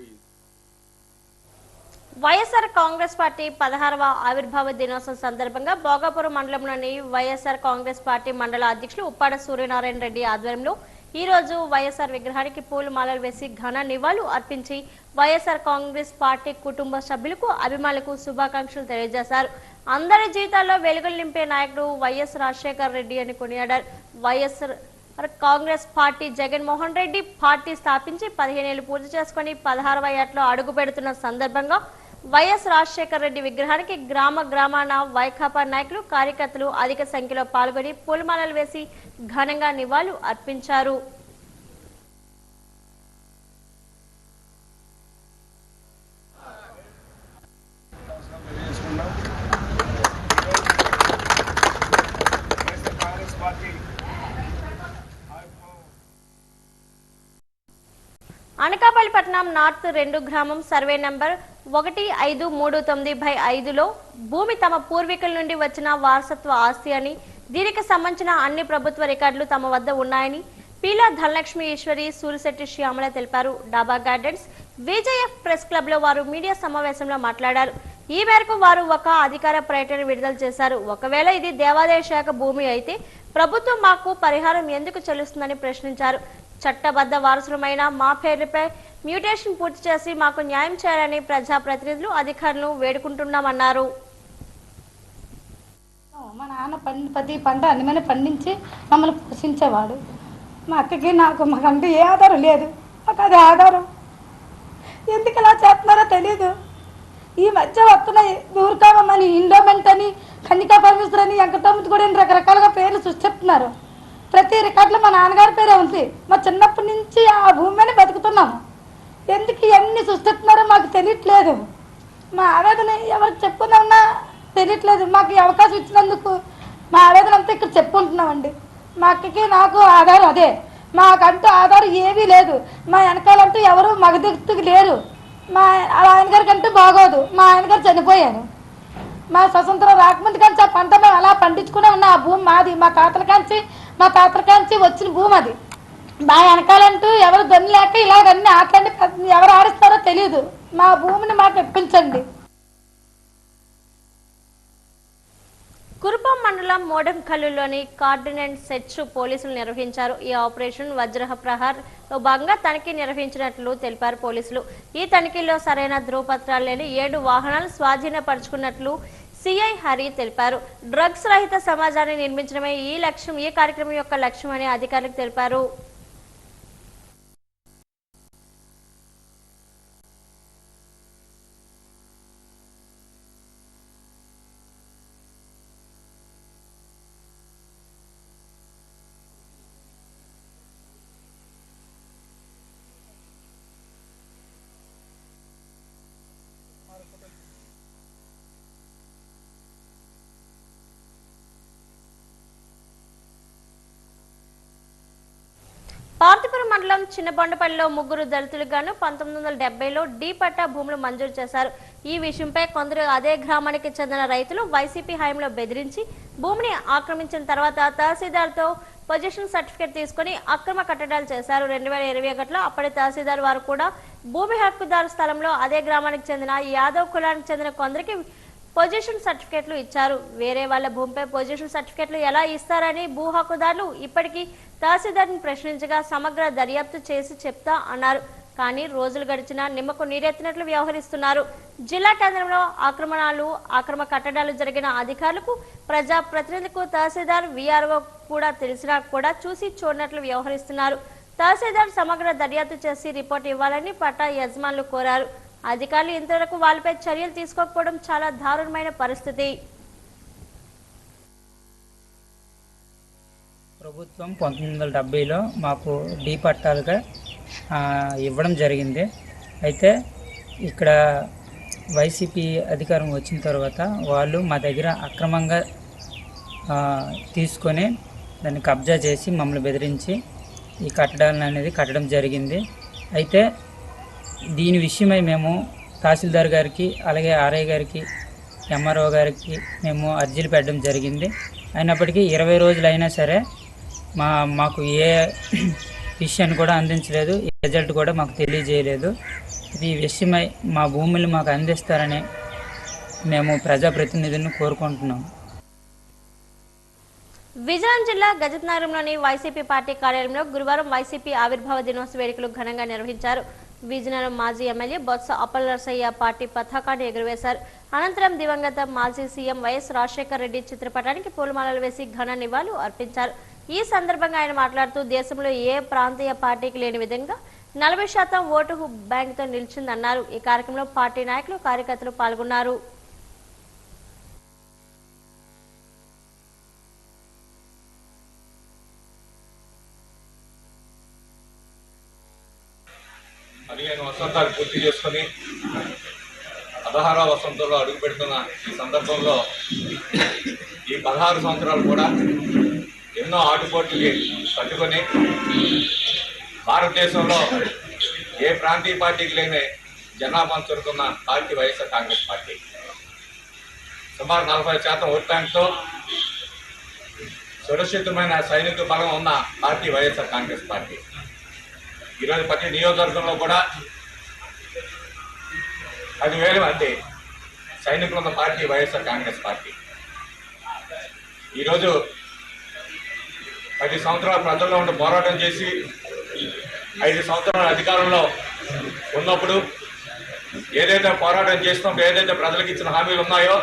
వైఎస్ఆర్ కాంగ్రెస్ పార్టీ 16వ ఆవిర్భావ దినోత్సవం సందర్భంగా భోగాపురం మండలంలోని వైఎస్ఆర్ కాంగ్రెస్ పార్టీ మండల అధ్యక్షులు ఉప్పాడ సూర్యనారాయణ రెడ్డి ఆధ్వర్యంలో ఈ రోజు వైఎస్ఆర్ విగ్రహానికి పూలమాలలు వేసి ఘన నివాళులు అర్పించి వైఎస్ఆర్ కాంగ్రెస్ పార్టీ కుటుంబ సభ్యులకు అభిమానులకు శుభాకాంక్షలు తెలియజేశారు. అందరి జీవితాల్లో వెలుగులు నింపే నాయకుడు వైఎస్ రాజశేఖర్ రెడ్డి అని కొనియాడారు. వైఎస్ఆర్ కాంగ్రెస్ పార్టీ జగన్మోహన్ రెడ్డి పార్టీ స్థాపించి 15 ఏళ్లు పూర్తి చేసుకుని 16వ ఏటలో అడుగు పెడుతున్న సందర్భంగా వైఎస్ రాజశేఖర్ రెడ్డి విగ్రహానికి గ్రామాన వైకాపా నాయకులు, కార్యకర్తలు అధిక సంఖ్యలో పాల్గొని పూలమాలలు వేసి ఘనంగా నివాళులు అర్పించారు. అనకాపల్లి పట్టణం నార్త్ 2 గ్రామం సర్వే నంబర్ 1539/5లో భూమి తమ పూర్వీకుల నుండి వచ్చిన వారసత్వ ఆస్తి అని, దీనికి సంబంధించిన అన్ని ప్రభుత్వ రికార్డులు తమ వద్ద ఉన్నాయని పీలా ధనలక్ష్మి ఈశ్వరి, సూరిశెట్టి శ్యామల తెలిపారు. డాబా గార్డెన్స్ విజేఎఫ్ ప్రెస్ క్లబ్ లో వారు మీడియా సమావేశంలో మాట్లాడారు. ఈ మేరకు వారు ఒక అధికార ప్రకటన విడుదల చేశారు. ఒకవేళ ఇది దేవాదాయ శాఖ భూమి అయితే ప్రభుత్వం మాకు పరిహారం ఎందుకు చెల్లిస్తుందని ప్రశ్నించారు. చట్టబద్ధ వారసులమైన మా పేర్లపై మ్యూటేషన్ పూర్తి చేసి మాకు న్యాయం చేయాలని ప్రజాప్రతినిధులు, అధికారులు వేడుకుంటున్నామన్నారు. మా నాన్న ప్రతి పంట అన్నమని పండించి మమ్మల్ని పోషించేవాడు. మా అక్కకి మాకంటూ ఏ ఆధారం లేదు. మాకు అది ఆధారం ఎందుకు ఇలా చేస్తున్నారో తెలీదు. ఈ మధ్య వస్తున్నాయి దూరకామని, ఇండోమెంట్ అని, కన్నికా పరమేశ్వర్ అని, వెంకటరామూర్తి కూడా రకరకాలుగా పేర్లు సృష్టిస్తున్నారు. ప్రతి రికార్డులో మా నాన్నగారి పేరే ఉంది. మా చిన్నప్పటి నుంచి ఆ భూమిని బతుకుతున్నాము. ఎందుకు ఇవన్నీ సృష్టిస్తున్నారో మాకు తెలియట్లేదు. మా ఆవేదన ఎవరికి చెప్పుకుందామన్నా తెలియట్లేదు. మాకు ఈ అవకాశం ఇచ్చినందుకు మా ఆవేదన అంతా ఇక్కడ చెప్పుకుంటున్నామండి. మా అక్కకి నాకు ఆధారం అదే. మాకంటూ ఆధారం ఏమీ లేదు. మా వెనకాలంటూ ఎవరు మగదిక్తుకు లేరు. మా ఆయన గారికి అంటూ బాగోదు. మా ఆయన గారు చనిపోయారు. మా స్వతంత్రం రాకముందు కానీ ఆ పంట మేము అలా పండించుకునే ఉన్న ఆ భూమి మాది. మా తాతల కాంచి వచ్చిన భూమి అది. మా వెనకాలంటూ ఎవరు దొన్ని లేక ఇలాగన్నీ ఆటలన్నీ ఎవరు ఆడిస్తారో తెలియదు. మా భూమిని మాకు ఇప్పించండి. కురుపం మండలం మోడంకల్లులోని కార్డినెంట్ సెర్చ్ పోలీసులు నిర్వహించారు. ఈ ఆపరేషన్ వజ్రహ ప్రహార్ లో భాగంగా తనిఖీ నిర్వహించినట్లు తెలిపారు పోలీసులు. ఈ తనిఖీలో సరైన ధృవపత్రాలు లేని 7 వాహనాలు స్వాధీనపరుచుకున్నట్లు సిఐ హరి తెలిపారు. డ్రగ్స్ రహిత సమాజాన్ని నిర్మించడమే ఈ కార్యక్రమం యొక్క లక్ష్యం అని అధికారులకు తెలిపారు. పార్తిపురం మండలం చిన్నబండపల్లిలో 3 దళితులకు గాను 1970లో డి పట్టా భూములు మంజూరు చేశారు. ఈ విషయంపై కొందరు అదే గ్రామానికి చెందిన రైతులు వైసీపీ హయాంలో బెదిరించి భూమిని ఆక్రమించిన తర్వాత తహసీల్దార్తో పొజిషన్ సర్టిఫికేట్ తీసుకుని అక్రమ కట్టడాలు చేశారు. 2021లో అప్పటి తహసీల్దార్ వారు కూడా భూమి హక్కుదారు స్థలంలో అదే గ్రామానికి చెందిన యాదవ్ కులానికి చెందిన కొందరికి పొజిషన్ సర్టిఫికేట్లు ఇచ్చారు. వేరే వాళ్ళ భూమిపై పొజిషన్ సర్టిఫికేట్లు ఎలా ఇస్తారని భూ హక్కుదారులు ఇప్పటికీ తహసీల్దార్ని ప్రశ్నించగా సమగ్ర దర్యాప్తు చేసి చెప్తా అన్నారు. కానీ రోజులు గడిచినా నిమ్మకు నీరెత్తినట్లు వ్యవహరిస్తున్నారు. జిల్లా కేంద్రంలో అక్రమ కట్టడాలు జరిగిన అధికారులకు, ప్రజా ప్రతినిధులకు, తహసీల్దార్, వీఆర్ఓ కూడా తెలిసినా కూడా చూసి చూడనట్లు వ్యవహరిస్తున్నారు. తహసీల్దార్ సమగ్ర దర్యాప్తు చేసి రిపోర్ట్ ఇవ్వాలని పట్టా యజమానులు కోరారు. అధికారులు ఇంతవరకు వాళ్ళపై చర్యలు తీసుకోకపోవడం చాలా దారుణమైన పరిస్థితి. ప్రభుత్వం 1970లో మాకు డీ పట్టాలుగా ఇవ్వడం జరిగింది. అయితే ఇక్కడ వైసీపీ అధికారం వచ్చిన తర్వాత వాళ్ళు మా దగ్గర అక్రమంగా తీసుకొని దాన్ని కబ్జా చేసి మమ్మల్ని బెదిరించి ఈ కట్టడాలను అనేది కట్టడం జరిగింది. అయితే దీని విషయమై మేము తహసీల్దార్ గారికి, అలాగే ఆర్ఐ గారికి, ఎంఆర్ఓ గారికి మేము అర్జీలు పెట్టడం జరిగింది. అయినప్పటికీ 20 రోజులు అయినా సరే మాకు ఏ విషయాన్ని కూడా అందించలేదు, ఈ రిజల్ట్ కూడా మాకు తెలియజేయలేదు. ఈ విషయమై మా భూములు మాకు అందిస్తారని మేము ప్రజాప్రతినిధులను కోరుకుంటున్నాం. విజయనగరం జిల్లా గజత్ నగరంలోని వైసీపీ పార్టీ కార్యాలయంలో గురువారం వైసీపీ ఆవిర్భావ దినోత్సవ వేడుకలు ఘనంగా నిర్వహించారు. విజయనగరం మాజీ ఎమ్మెల్యే బొత్స అప్పలనరసయ్య పార్టీ పతాకాన్ని ఎగురవేశారు. అనంతరం దివంగత మాజీ సీఎం వైఎస్ రాజశేఖర రెడ్డి చిత్రపటానికి పూలమాలలు వేసి ఘన నివాళులు అర్పించారు. ఈ సందర్భంగా ఆయన మాట్లాడుతూ దేశంలో ఏ ప్రాంతీయ పార్టీకి లేని విధంగా 40% ఓటు బ్యాంకుతో నిలిచిందన్నారు. ఈ కార్యక్రమంలో పార్టీ నాయకులు, కార్యకర్తలు పాల్గొన్నారు. వసంతాలు పూర్తి చేసుకుని 16వ వసంతంలో అడుగు పెడుతున్న ఈ సందర్భంలో ఈ 16 సంవత్సరాలు కూడా ఎన్నో ఆటుపోట్లకి తట్టుకొని భారతదేశంలో ఏ ప్రాంతీయ పార్టీకి లేని జనాభాను చేరుకున్న పార్టీ వైఎస్ఆర్ కాంగ్రెస్ పార్టీ. సుమారు 40% ఓట్ బ్యాంక్తో సురక్షితమైన సైనిక బలం ఉన్న పార్టీ వైఎస్ఆర్ కాంగ్రెస్ పార్టీ. ఈరోజు ప్రతి నియోజకవర్గంలో కూడా 10,000 మంది సైనికులు ఉన్న పార్టీ వైఎస్ఆర్ కాంగ్రెస్ పార్టీ. ఈరోజు 10 సంవత్సరాల ప్రజల్లో ఉండి పోరాటం చేసి 5 సంవత్సరాల అధికారంలో ఉన్నప్పుడు ఏదైతే పోరాటం చేసినప్పుడు ఏదైతే ప్రజలకు ఇచ్చిన హామీలు ఉన్నాయో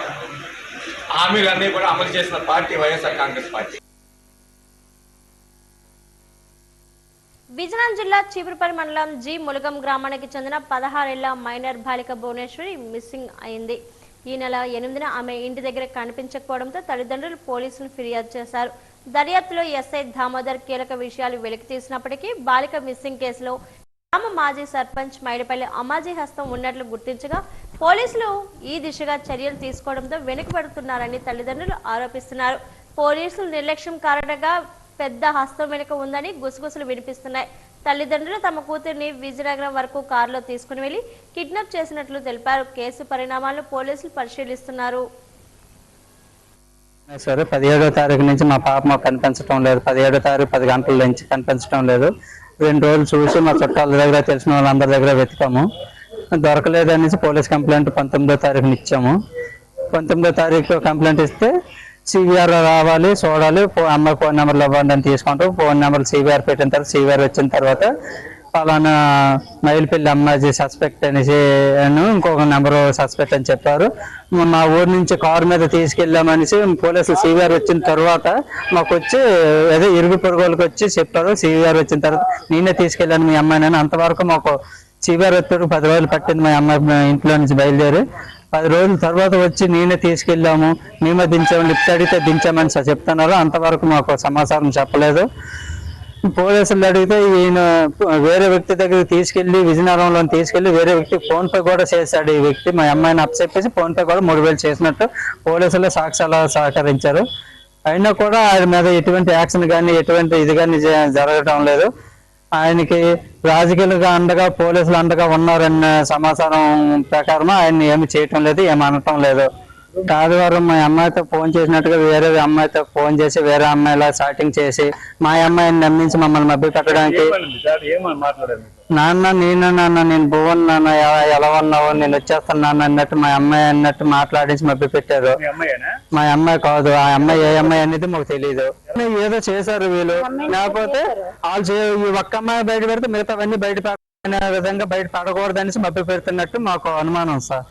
హామీలన్నీ కూడా అమలు చేసిన పార్టీ వైఎస్ఆర్ కాంగ్రెస్ పార్టీ. విజయనగరం జిల్లా చీపురుపల్లి మండలం జి ములగం గ్రామానికి చెందిన 16 ఏళ్ల మైనర్ బాలిక భువనేశ్వరి మిస్సింగ్ అయింది. ఈ నెల 8న ఆమె ఇంటి దగ్గర కనిపించకపోవడంతో తల్లిదండ్రులు పోలీసులు ఫిర్యాదు చేశారు. దర్యాప్తులో ఎస్ఐ దామోదర్ కీలక విషయాలు వెలికి తీసినప్పటికీ బాలిక మిస్సింగ్ కేసులో గ్రామ మాజీ సర్పంచ్ మైడిపల్లి అమ్మాజీ హస్తం ఉన్నట్లు గుర్తించగా పోలీసులు ఈ దిశగా చర్యలు తీసుకోవడంతో వెనుకబడుతున్నారని తల్లిదండ్రులు ఆరోపిస్తున్నారు. పోలీసులు నిర్లక్ష్యం కారణంగా పెద్ద హస్తం వెనుక ఉందని గుసగుసలు వినిపిస్తున్నాయి. తల్లిదండ్రులు తమ కూతురిని విజయనగరం వరకు కారులో తీసుకుని వెళ్లి కిడ్నాప్ చేసినట్లు తెలిపారు. కేసు పరిణామాలను పోలీసులు పరిశీలిస్తున్నారు. సరే 17వ తారీఖు నుంచి మా పాప మాకు కనిపించడం లేదు. 17వ తారీఖు 10 గంటల నుంచి కనిపించడం లేదు. 2 రోజులు చూసి మా చుట్టాల దగ్గర, తెలిసిన వాళ్ళందరి దగ్గర వెతికాము, దొరకలేదనేసి పోలీస్ కంప్లైంట్ 19వ తారీఖున ఇచ్చాము. 19వ తారీఖు కంప్లైంట్ ఇస్తే సివిఆర్ రావాలి, చూడాలి, అమ్మాయి ఫోన్ నెంబర్లు ఇవ్వండి అని తీసుకుంటాం. ఫోన్ నెంబర్లు సివిఆర్ పెట్టిన తర్వాత సివిఆర్ వచ్చిన తర్వాత పలానా మైలుపల్లి అమ్మాయి సస్పెక్ట్ అనేసి ఇంకొక నెంబరు సస్పెక్ట్ అని చెప్పారు. మా ఊరు నుంచి కారు మీద తీసుకెళ్ళామనేసి పోలీసులు సివిఆర్ వచ్చిన తర్వాత మాకు వచ్చి అదే ఇరుగు పొరుగులకు వచ్చి చెప్పారు. సివిఆర్ వచ్చిన తర్వాత నేనే తీసుకెళ్ళాను మీ అమ్మాయిని. అంతవరకు మాకు సివిఆర్ వచ్చేటప్పుడు 10 రోజులు పట్టింది మా అమ్మాయి ఇంట్లో నుంచి బయలుదేరి. 10 రోజుల తర్వాత వచ్చి నేనే తీసుకెళ్ళాము, మేమే దించాము, లిఫ్ట్ అడిగితే దించామని చెప్తున్నారు. అంతవరకు మాకు సమాచారం చెప్పలేదు. పోలీసులు అడిగితే ఈయన వేరే వ్యక్తి దగ్గరికి తీసుకెళ్లి విజయనగరంలో తీసుకెళ్లి వేరే వ్యక్తి ఫోన్ పే కూడా చేశాడు. ఈ వ్యక్తి మా అమ్మాయిని అప్పచెప్పేసి ఫోన్ పే కూడా 3,000 చేసినట్టు పోలీసులు సాక్ష్యాలు సహకరించారు. అయినా కూడా ఆయన మీద ఎటువంటి యాక్షన్ కానీ ఎటువంటి ఇది కానీ జరగడం లేదు. ఆయనకి రాజకీయంగా అండగా పోలీసులు అండగా ఉన్నారన్న సమాచారం ప్రకారం ఆయన్ని ఏమి చేయటం లేదు, ఏమి అనటం లేదు. ఆదివారం మా అమ్మాయితో ఫోన్ చేసినట్టుగా వేరే అమ్మాయితో ఫోన్ చేసి వేరే అమ్మాయిలా చాటింగ్ చేసి మా అమ్మాయిని నమ్మించి మమ్మల్ని మభ్య పెట్టడానికి, నేను భువన్ నాన్న ఎలా ఉన్నావు, నేను వచ్చేస్తున్నాను అన్నట్టు మా అమ్మాయి అన్నట్టు మాట్లాడించి మభ్య పెట్టారు. మా అమ్మాయి కాదు, ఆ అమ్మాయి ఏ అమ్మాయి అనేది మాకు తెలియదు. ఏదో చేశారు వీళ్ళు, లేకపోతే వాళ్ళు ఒక్క అమ్మాయి బయట పెడితే మిగతావన్నీ బయట అనే విధంగా బయట పడకూడదనేసి మభ్య పెడుతున్నట్టు మాకు అనుమానం సార్.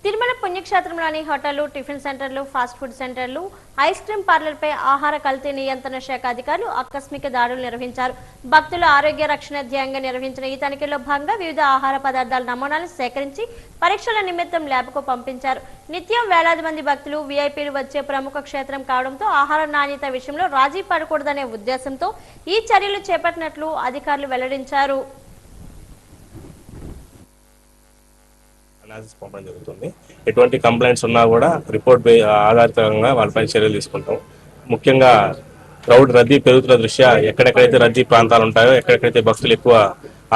తిరుమల పుణ్యక్షేత్రంలోని హోటళ్లు, టిఫిన్ సెంటర్లు, ఫాస్ట్ ఫుడ్ సెంటర్లు, ఐస్ క్రీం పార్లర్పై ఆహార కల్తీ నియంత్రణ శాఖ అధికారులు ఆకస్మిక దాడులు నిర్వహించారు. భక్తుల ఆరోగ్య రక్షణ ధ్యేయంగా నిర్వహించిన ఈ తనిఖీలో భాగంగా వివిధ ఆహార పదార్థాల నమూనాలను సేకరించి పరీక్షల నిమిత్తం ల్యాబ్కు పంపించారు. నిత్యం వేలాది మంది భక్తులు, వీఐపీలు వచ్చే ప్రముఖ క్షేత్రం కావడంతో ఆహార నాణ్యత విషయంలో రాజీ పడకూడదనే ఉద్దేశంతో ఈ చర్యలు చేపట్టినట్లు అధికారులు వెల్లడించారు. అనాలిసిస్ పంపడం జరుగుతుంది. ఎటువంటి కంప్లైంట్స్ ఉన్నా కూడా రిపోర్ట్ ఆధారితంగా వాళ్ళపై చర్యలు తీసుకుంటాం. ముఖ్యంగా క్రౌడ్ రద్దీ పెరుగుతున్న దృష్ట్యా ఎక్కడెక్కడైతే రద్దీ ప్రాంతాలు ఉంటాయో, ఎక్కడెక్కడైతే భక్తులు ఎక్కువ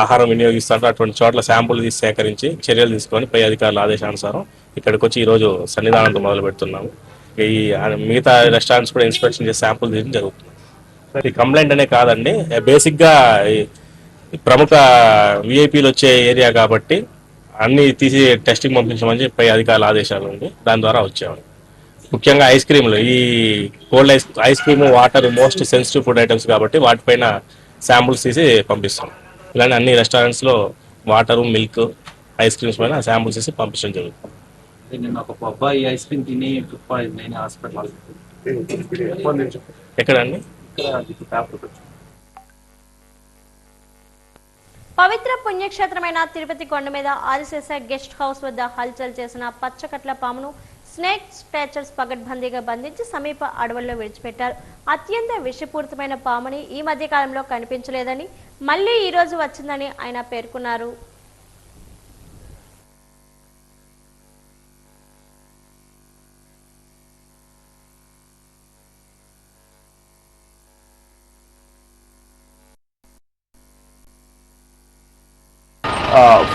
ఆహారం వినియోగిస్తారో అటువంటి చోట్ల శాంపుల్ తీసి సేకరించి చర్యలు తీసుకొని పై అధికారుల ఆదేశానుసారం ఇక్కడికి వచ్చి ఈరోజు సన్నిధానంతో మొదలు పెడుతున్నాము. ఈ మిగతా రెస్టారెంట్స్ కూడా ఇన్స్పెక్షన్ చేసి శాంపుల్ తీయడం జరుగుతుంది. ఈ కంప్లైంట్ అనే కాదండి, బేసిక్గా ప్రముఖ విఐపీలు వచ్చే ఏరియా కాబట్టి అన్ని తీసి టెస్టింగ్ పంపించమని చెప్పి అధికారుల ఆదేశాలు ఉంది. దాని ద్వారా వచ్చాము. ముఖ్యంగా ఐస్ క్రీమ్లు, ఈ cold ice cream, water most sensitive food items కాబట్టి వాటిపైన శాంపుల్స్ తీసి పంపిస్తాం. ఇలాంటి అన్ని రెస్టారెంట్స్లో వాటరు, మిల్క్, ఐస్ క్రీమ్స్ పైన శాంపుల్స్ తీసి పంపించడం జరుగుతుంది. నేను ఒక అబ్బాయి ఐస్ క్రీమ్ తిని ఫుడ్ పాయిజన్ అయిన హాస్పిటల్. ఎక్కడండి? పవిత్ర పుణ్యక్షేత్రమైన తిరుపతి కొండ మీద ఆదిశేష గెస్ట్ హౌస్ వద్ద హల్చల్ చేసిన పచ్చకట్ల పామును స్నేక్ స్ట్రాచర్స్ పగడ్బందీగా బంధించి సమీప అడవుల్లో విడిచిపెట్టారు. అత్యంత విషపూరితమైన పాముని ఈ మధ్య కాలంలో కనిపించలేదని, మళ్లీ ఈ రోజు వచ్చిందని ఆయన పేర్కొన్నారు.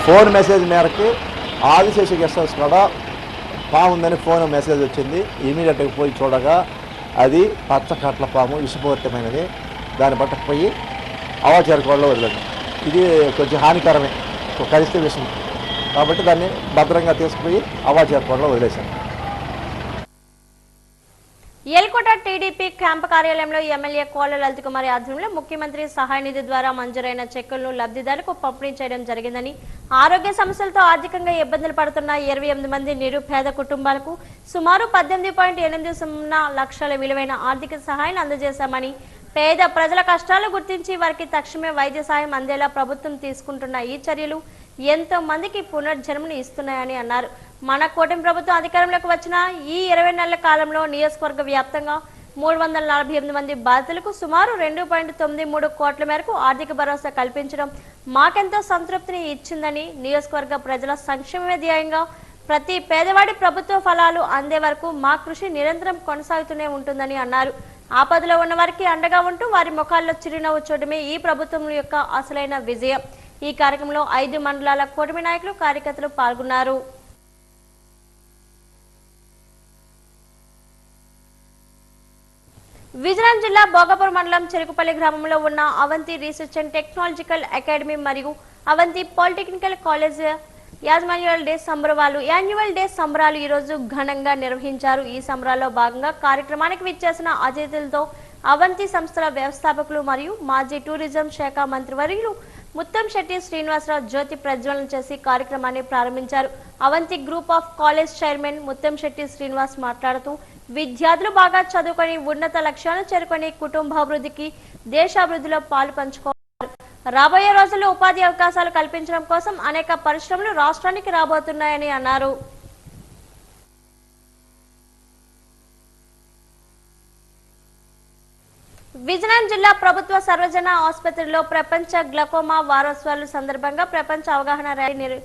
ఫోన్ మెసేజ్ మేరకు ఆదిశేష గెస్ట్ హౌస్ కూడా పాముందని ఫోన్ మెసేజ్ వచ్చింది. ఇమీడియట్గా పోయి చూడగా అది పచ్చకట్ల పాము, విషపూరితమైనది. దాన్ని పట్టకపోయి అవాచేరుకోవడంలో వదిలేదు. ఇది కొంచెం హానికరమే, కరిస్తే విషయం కాబట్టి దాన్ని భద్రంగా తీసుకుపోయి అవాచేరుకోవడంలో వదిలేశాను. ఎల్కోట టీడీపీ క్యాంపు కార్యాలయంలో ఎమ్మెల్యే కోళ్ల లలిత్ కుమార్ ఆధ్వర్యంలో ముఖ్యమంత్రి సహాయ నిధి ద్వారా మంజూరైన చెక్కులను లబ్ధిదారులకు పంపిణీ చేయడం జరిగిందని, ఆరోగ్య సమస్యలతో ఆర్థికంగా ఇబ్బందులు పడుతున్న 28 మంది నిరుపేద కుటుంబాలకు సుమారు 18.80 లక్షల విలువైన ఆర్థిక సహాయాన్ని అందజేశామని, పేద ప్రజల కష్టాలు గుర్తించి వారికి తక్షణమే వైద్య సాయం అందేలా ప్రభుత్వం తీసుకుంటున్న ఈ చర్యలు ఎంతో మందికి పునర్జన్మను ఇస్తున్నాయని అన్నారు. మన కూటమి ప్రభుత్వం అధికారంలోకి వచ్చిన ఈ 20 నెలల కాలంలో నియోజకవర్గ వ్యాప్తంగా 348 మంది బాధితులకు సుమారు 2.93 కోట్ల మేరకు ఆర్థిక భరోసా కల్పించడం మాకెంతో సంతృప్తిని ఇచ్చిందని, నియోజకవర్గ ప్రజల సంక్షేమమే ధ్యేయంగా ప్రతి పేదవాడి ప్రభుత్వ ఫలాలు అందే వరకు మా కృషి నిరంతరం కొనసాగుతూనే ఉంటుందని అన్నారు. ఆపదలో ఉన్న వారికి అండగా ఉంటూ వారి ముఖాల్లో చిరునవ్వు చూడమే ఈ ప్రభుత్వం యొక్క అసలైన విజయం. ఈ కార్యక్రమంలో 5 మండలాల కూటమి నాయకులు, కార్యకర్తలు పాల్గొన్నారు. విజయనగరం జిల్లా భోగాపురం మండలం చెరుకుపల్లి గ్రామంలో ఉన్న Avanti research and technological academy మరియు Avanti polytechnical college annual day సంబరాలు ఈ రోజు ఘనంగా నిర్వహించారు. ఈ సంబరాల్లో భాగంగా కార్యక్రమానికి విచ్చేసిన అతిథులతో అవంతి సంస్థల వ్యవస్థాపకులు మరియు మాజీ టూరిజం శాఖ మంత్రివర్యులు ముత్తంశెట్టి శ్రీనివాసరావు జ్యోతి ప్రజ్వలన చేసి కార్యక్రమాన్ని ప్రారంభించారు. Avanti group of college chairman Muttamsetti Srinivas మాట్లాడుతూ, విద్యార్థులు బాగా చదువుకొని ఉన్నత లక్ష్యాలను చేరుకొని కుటుంబాభివృద్ధికి, దేశాభివృద్ధిలో పాలు పంచుకోవాలి. రాబోయే రోజుల్లో ఉపాధి అవకాశాలు కల్పించడం కోసం అనేక పరిశ్రమలు రాష్ట్రానికి రాబోతున్నాయని అన్నారు. విజయనగరం జిల్లా ప్రభుత్వ సర్వజన ఆసుపత్రిలో ప్రపంచ గ్లకోమా వారోత్సవాల సందర్భంగా ప్రపంచ అవగాహన ర్యాలీ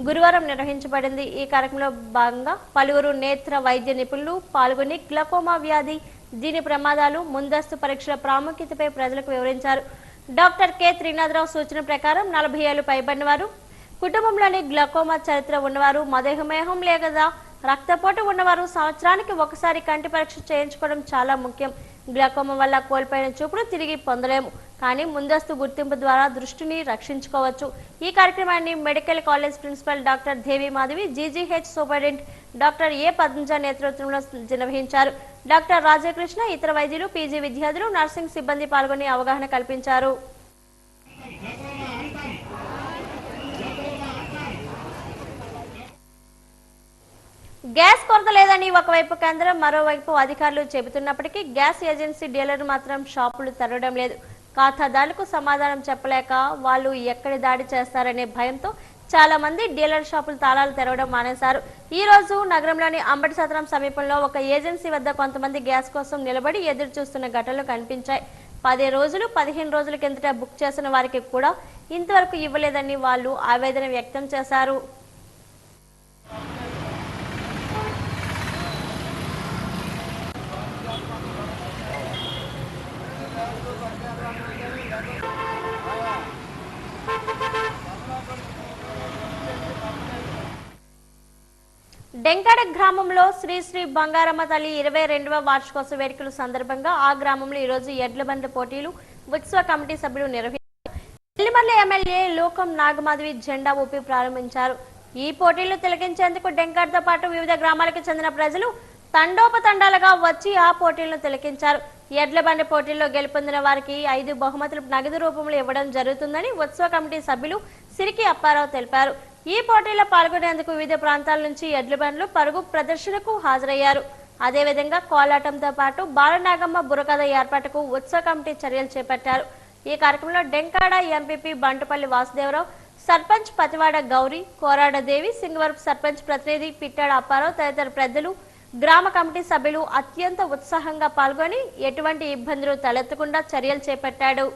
గురువారం నిర్వహించబడింది. ఈ కార్యక్రమంలో భాగంగా పలువురు నేత్ర వైద్య నిపుణులు పాల్గొని గ్లకోమా వ్యాధి, దీని ప్రమాదాలు, ముందస్తు పరీక్షల ప్రాముఖ్యతపై ప్రజలకు వివరించారు. డాక్టర్ కె త్రినాథరావు సూచన ప్రకారం 40 ఏళ్లు పైబడిన వారు, కుటుంబంలోని గ్లకోమా చరిత్ర ఉన్నవారు, మధుమేహం లేదా రక్తపోటు ఉన్నవారు సంవత్సరానికి ఒకసారి కంటి పరీక్ష చేయించుకోవడం చాలా ముఖ్యం. గ్లకోమా వల్ల కోల్పోయిన చూపును తిరిగి పొందలేము, కానీ ముందస్తు గుర్తింపు ద్వారా దృష్టిని రక్షించుకోవచ్చు. ఈ కార్యక్రమాన్ని medical college principal doctor Devi Madhavi, GGH superintendent doctor A Padmaja నేతృత్వంలో నిర్వహించారు. డాక్టర్ రాజకృష్ణ, ఇతర వైద్యులు, పీజీ విద్యార్థులు, నర్సింగ్ సిబ్బంది పాల్గొని అవగాహన కల్పించారు. గ్యాస్ కొరత లేదని ఒకవైపు కేంద్రం మరోవైపు అధికారులు చెబుతున్నప్పటికీ గ్యాస్ ఏజెన్సీ డీలర్లు మాత్రం షాపులు తెరవడం లేదు. ఖాతాదారులకు సమాధానం చెప్పలేక వాళ్ళు ఎక్కడి దాడి చేస్తారనే భయంతో చాలా మంది డీలర్ షాపులు తాళాలు తెరవడం మానేశారు. ఈ రోజు నగరంలోని అంబటి సత్రం సమీపంలో ఒక ఏజెన్సీ వద్ద కొంతమంది గ్యాస్ కోసం నిలబడి ఎదురు చూస్తున్న ఘటనలు కనిపించాయి. 10 రోజులు 15 రోజుల కిందట బుక్ చేసిన వారికి కూడా ఇంతవరకు ఇవ్వలేదని వాళ్ళు ఆవేదన వ్యక్తం చేశారు. డెంకాడ గ్రామంలో శ్రీ శ్రీ బంగారమ్మ తల్లి 22వ వార్షికోత్సవ వేడుకల సందర్భంగా ఆ గ్రామంలో ఈరోజు ఎడ్ల బండి పోటీలు ఉత్సవ కమిటీ సభ్యులు నిర్వహించారు. ఎల్లిమర్ల ఎమ్మెల్యే లోకం నాగమాధవి జెండా ఊపి ప్రారంభించారు. ఈ పోటీలు తిలకించేందుకు డెంకాడతో పాటు వివిధ గ్రామాలకు చెందిన ప్రజలు తండోపతండాలుగా వచ్చి ఆ పోటీలను తిలకించారు. ఎడ్ల బండి పోటీల్లో గెలుపొందిన వారికి 5 బహుమతులు నగదు రూపంలో ఇవ్వడం జరుగుతుందని ఉత్సవ కమిటీ సభ్యులు సిరికి అప్పారావు తెలిపారు. ఈ పోటీలో పాల్గొనేందుకు వివిధ ప్రాంతాల నుంచి ఎడ్ల బండ్లు పరుగు ప్రదర్శనకు హాజరయ్యారు. అదేవిధంగా కోలాటంతో పాటు బాలనాగమ్మ బుర్రకథ ఏర్పాటుకు ఉత్సవ కమిటీ చర్యలు చేపట్టారు. ఈ కార్యక్రమంలో డెంకాడ ఎంపీపీ బంటుపల్లి వాసుదేవరావు, సర్పంచ్ పతివాడ గౌరీ, కోరాడదేవి, సింగవరపు సర్పంచ్ ప్రతినిధి పిట్టాడ అప్పారావు తదితర పెద్దలు, గ్రామ కమిటీ సభ్యులు అత్యంత ఉత్సాహంగా పాల్గొని ఎటువంటి ఇబ్బందులు తలెత్తకుండా చర్యలు చేపట్టాడు.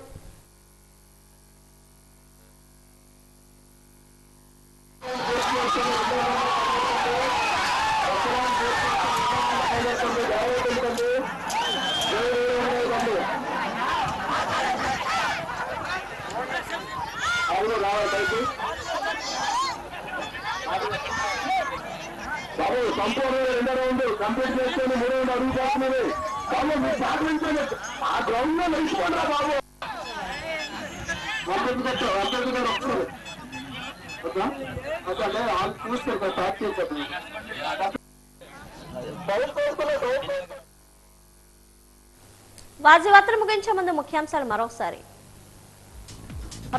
బాబు సంపూర్ణ 2వ రౌండ్ కంప్లీట్ చేసుకొని 3వ రౌండ్ అడుగు పోతున్నది. బాబు మీరు సహకరించండి, ఆ గ్రౌండ్ లో నిలిచిపోండి బాబు. చూస్తారు ప్యాక్ చేస్తారు. వార్తలు ముగించే ముందు ముఖ్యాంశాలు మరోసారి.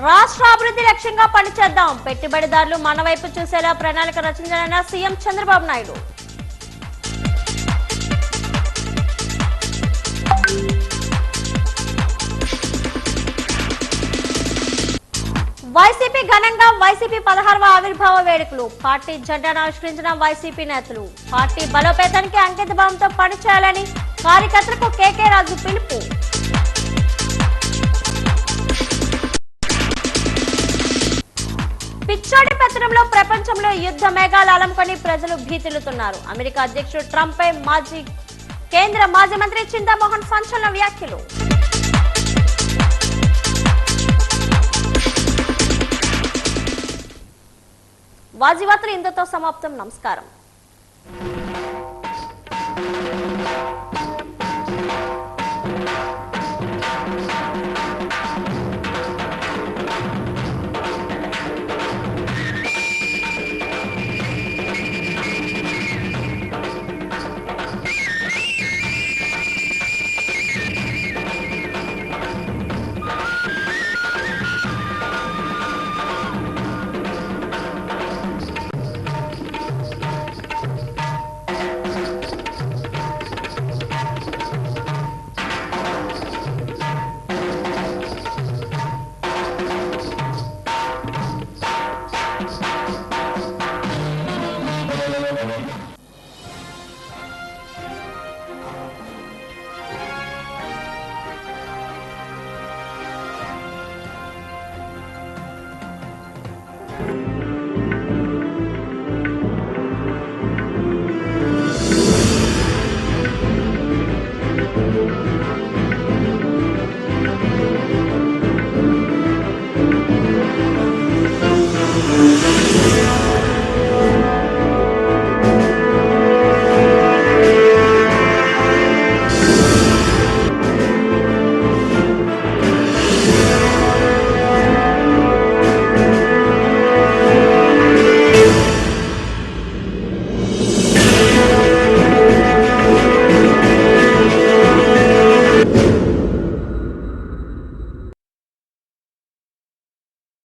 రాష్ట్ర అభివృద్ధి లక్ష్యంగా పనిచేద్దాం, పెట్టుబడిదారులు మన వైపు చూసేలా ప్రణాళిక రచించాలన్న సీఎం చంద్రబాబు నాయుడు. వైసీపీ ఘనంగా వైసీపీ 16వ ఆవిర్భావ వేడుకలు, పార్టీ జెండాను ఆవిష్కరించిన వైసీపీ నేతలు. పార్టీ బలోపేతానికి అంకిత భావంతో పనిచేయాలని కార్యకర్తలకు కేకే రాజు పిలుపు. పిచ్చోడి పెత్తనంలో ప్రపంచంలో యుద్ధ మేఘాలు అలముకొని ప్రజలు భీతిల్లుతున్నారు. అమెరికా అధ్యక్షుడు ట్రంప్ పై కేంద్ర మాజీ మంత్రి చింతామోహన్ సంచలన వ్యాఖ్యలు. వార్తలు ఇంతతో సమాప్తం. నమస్కారం.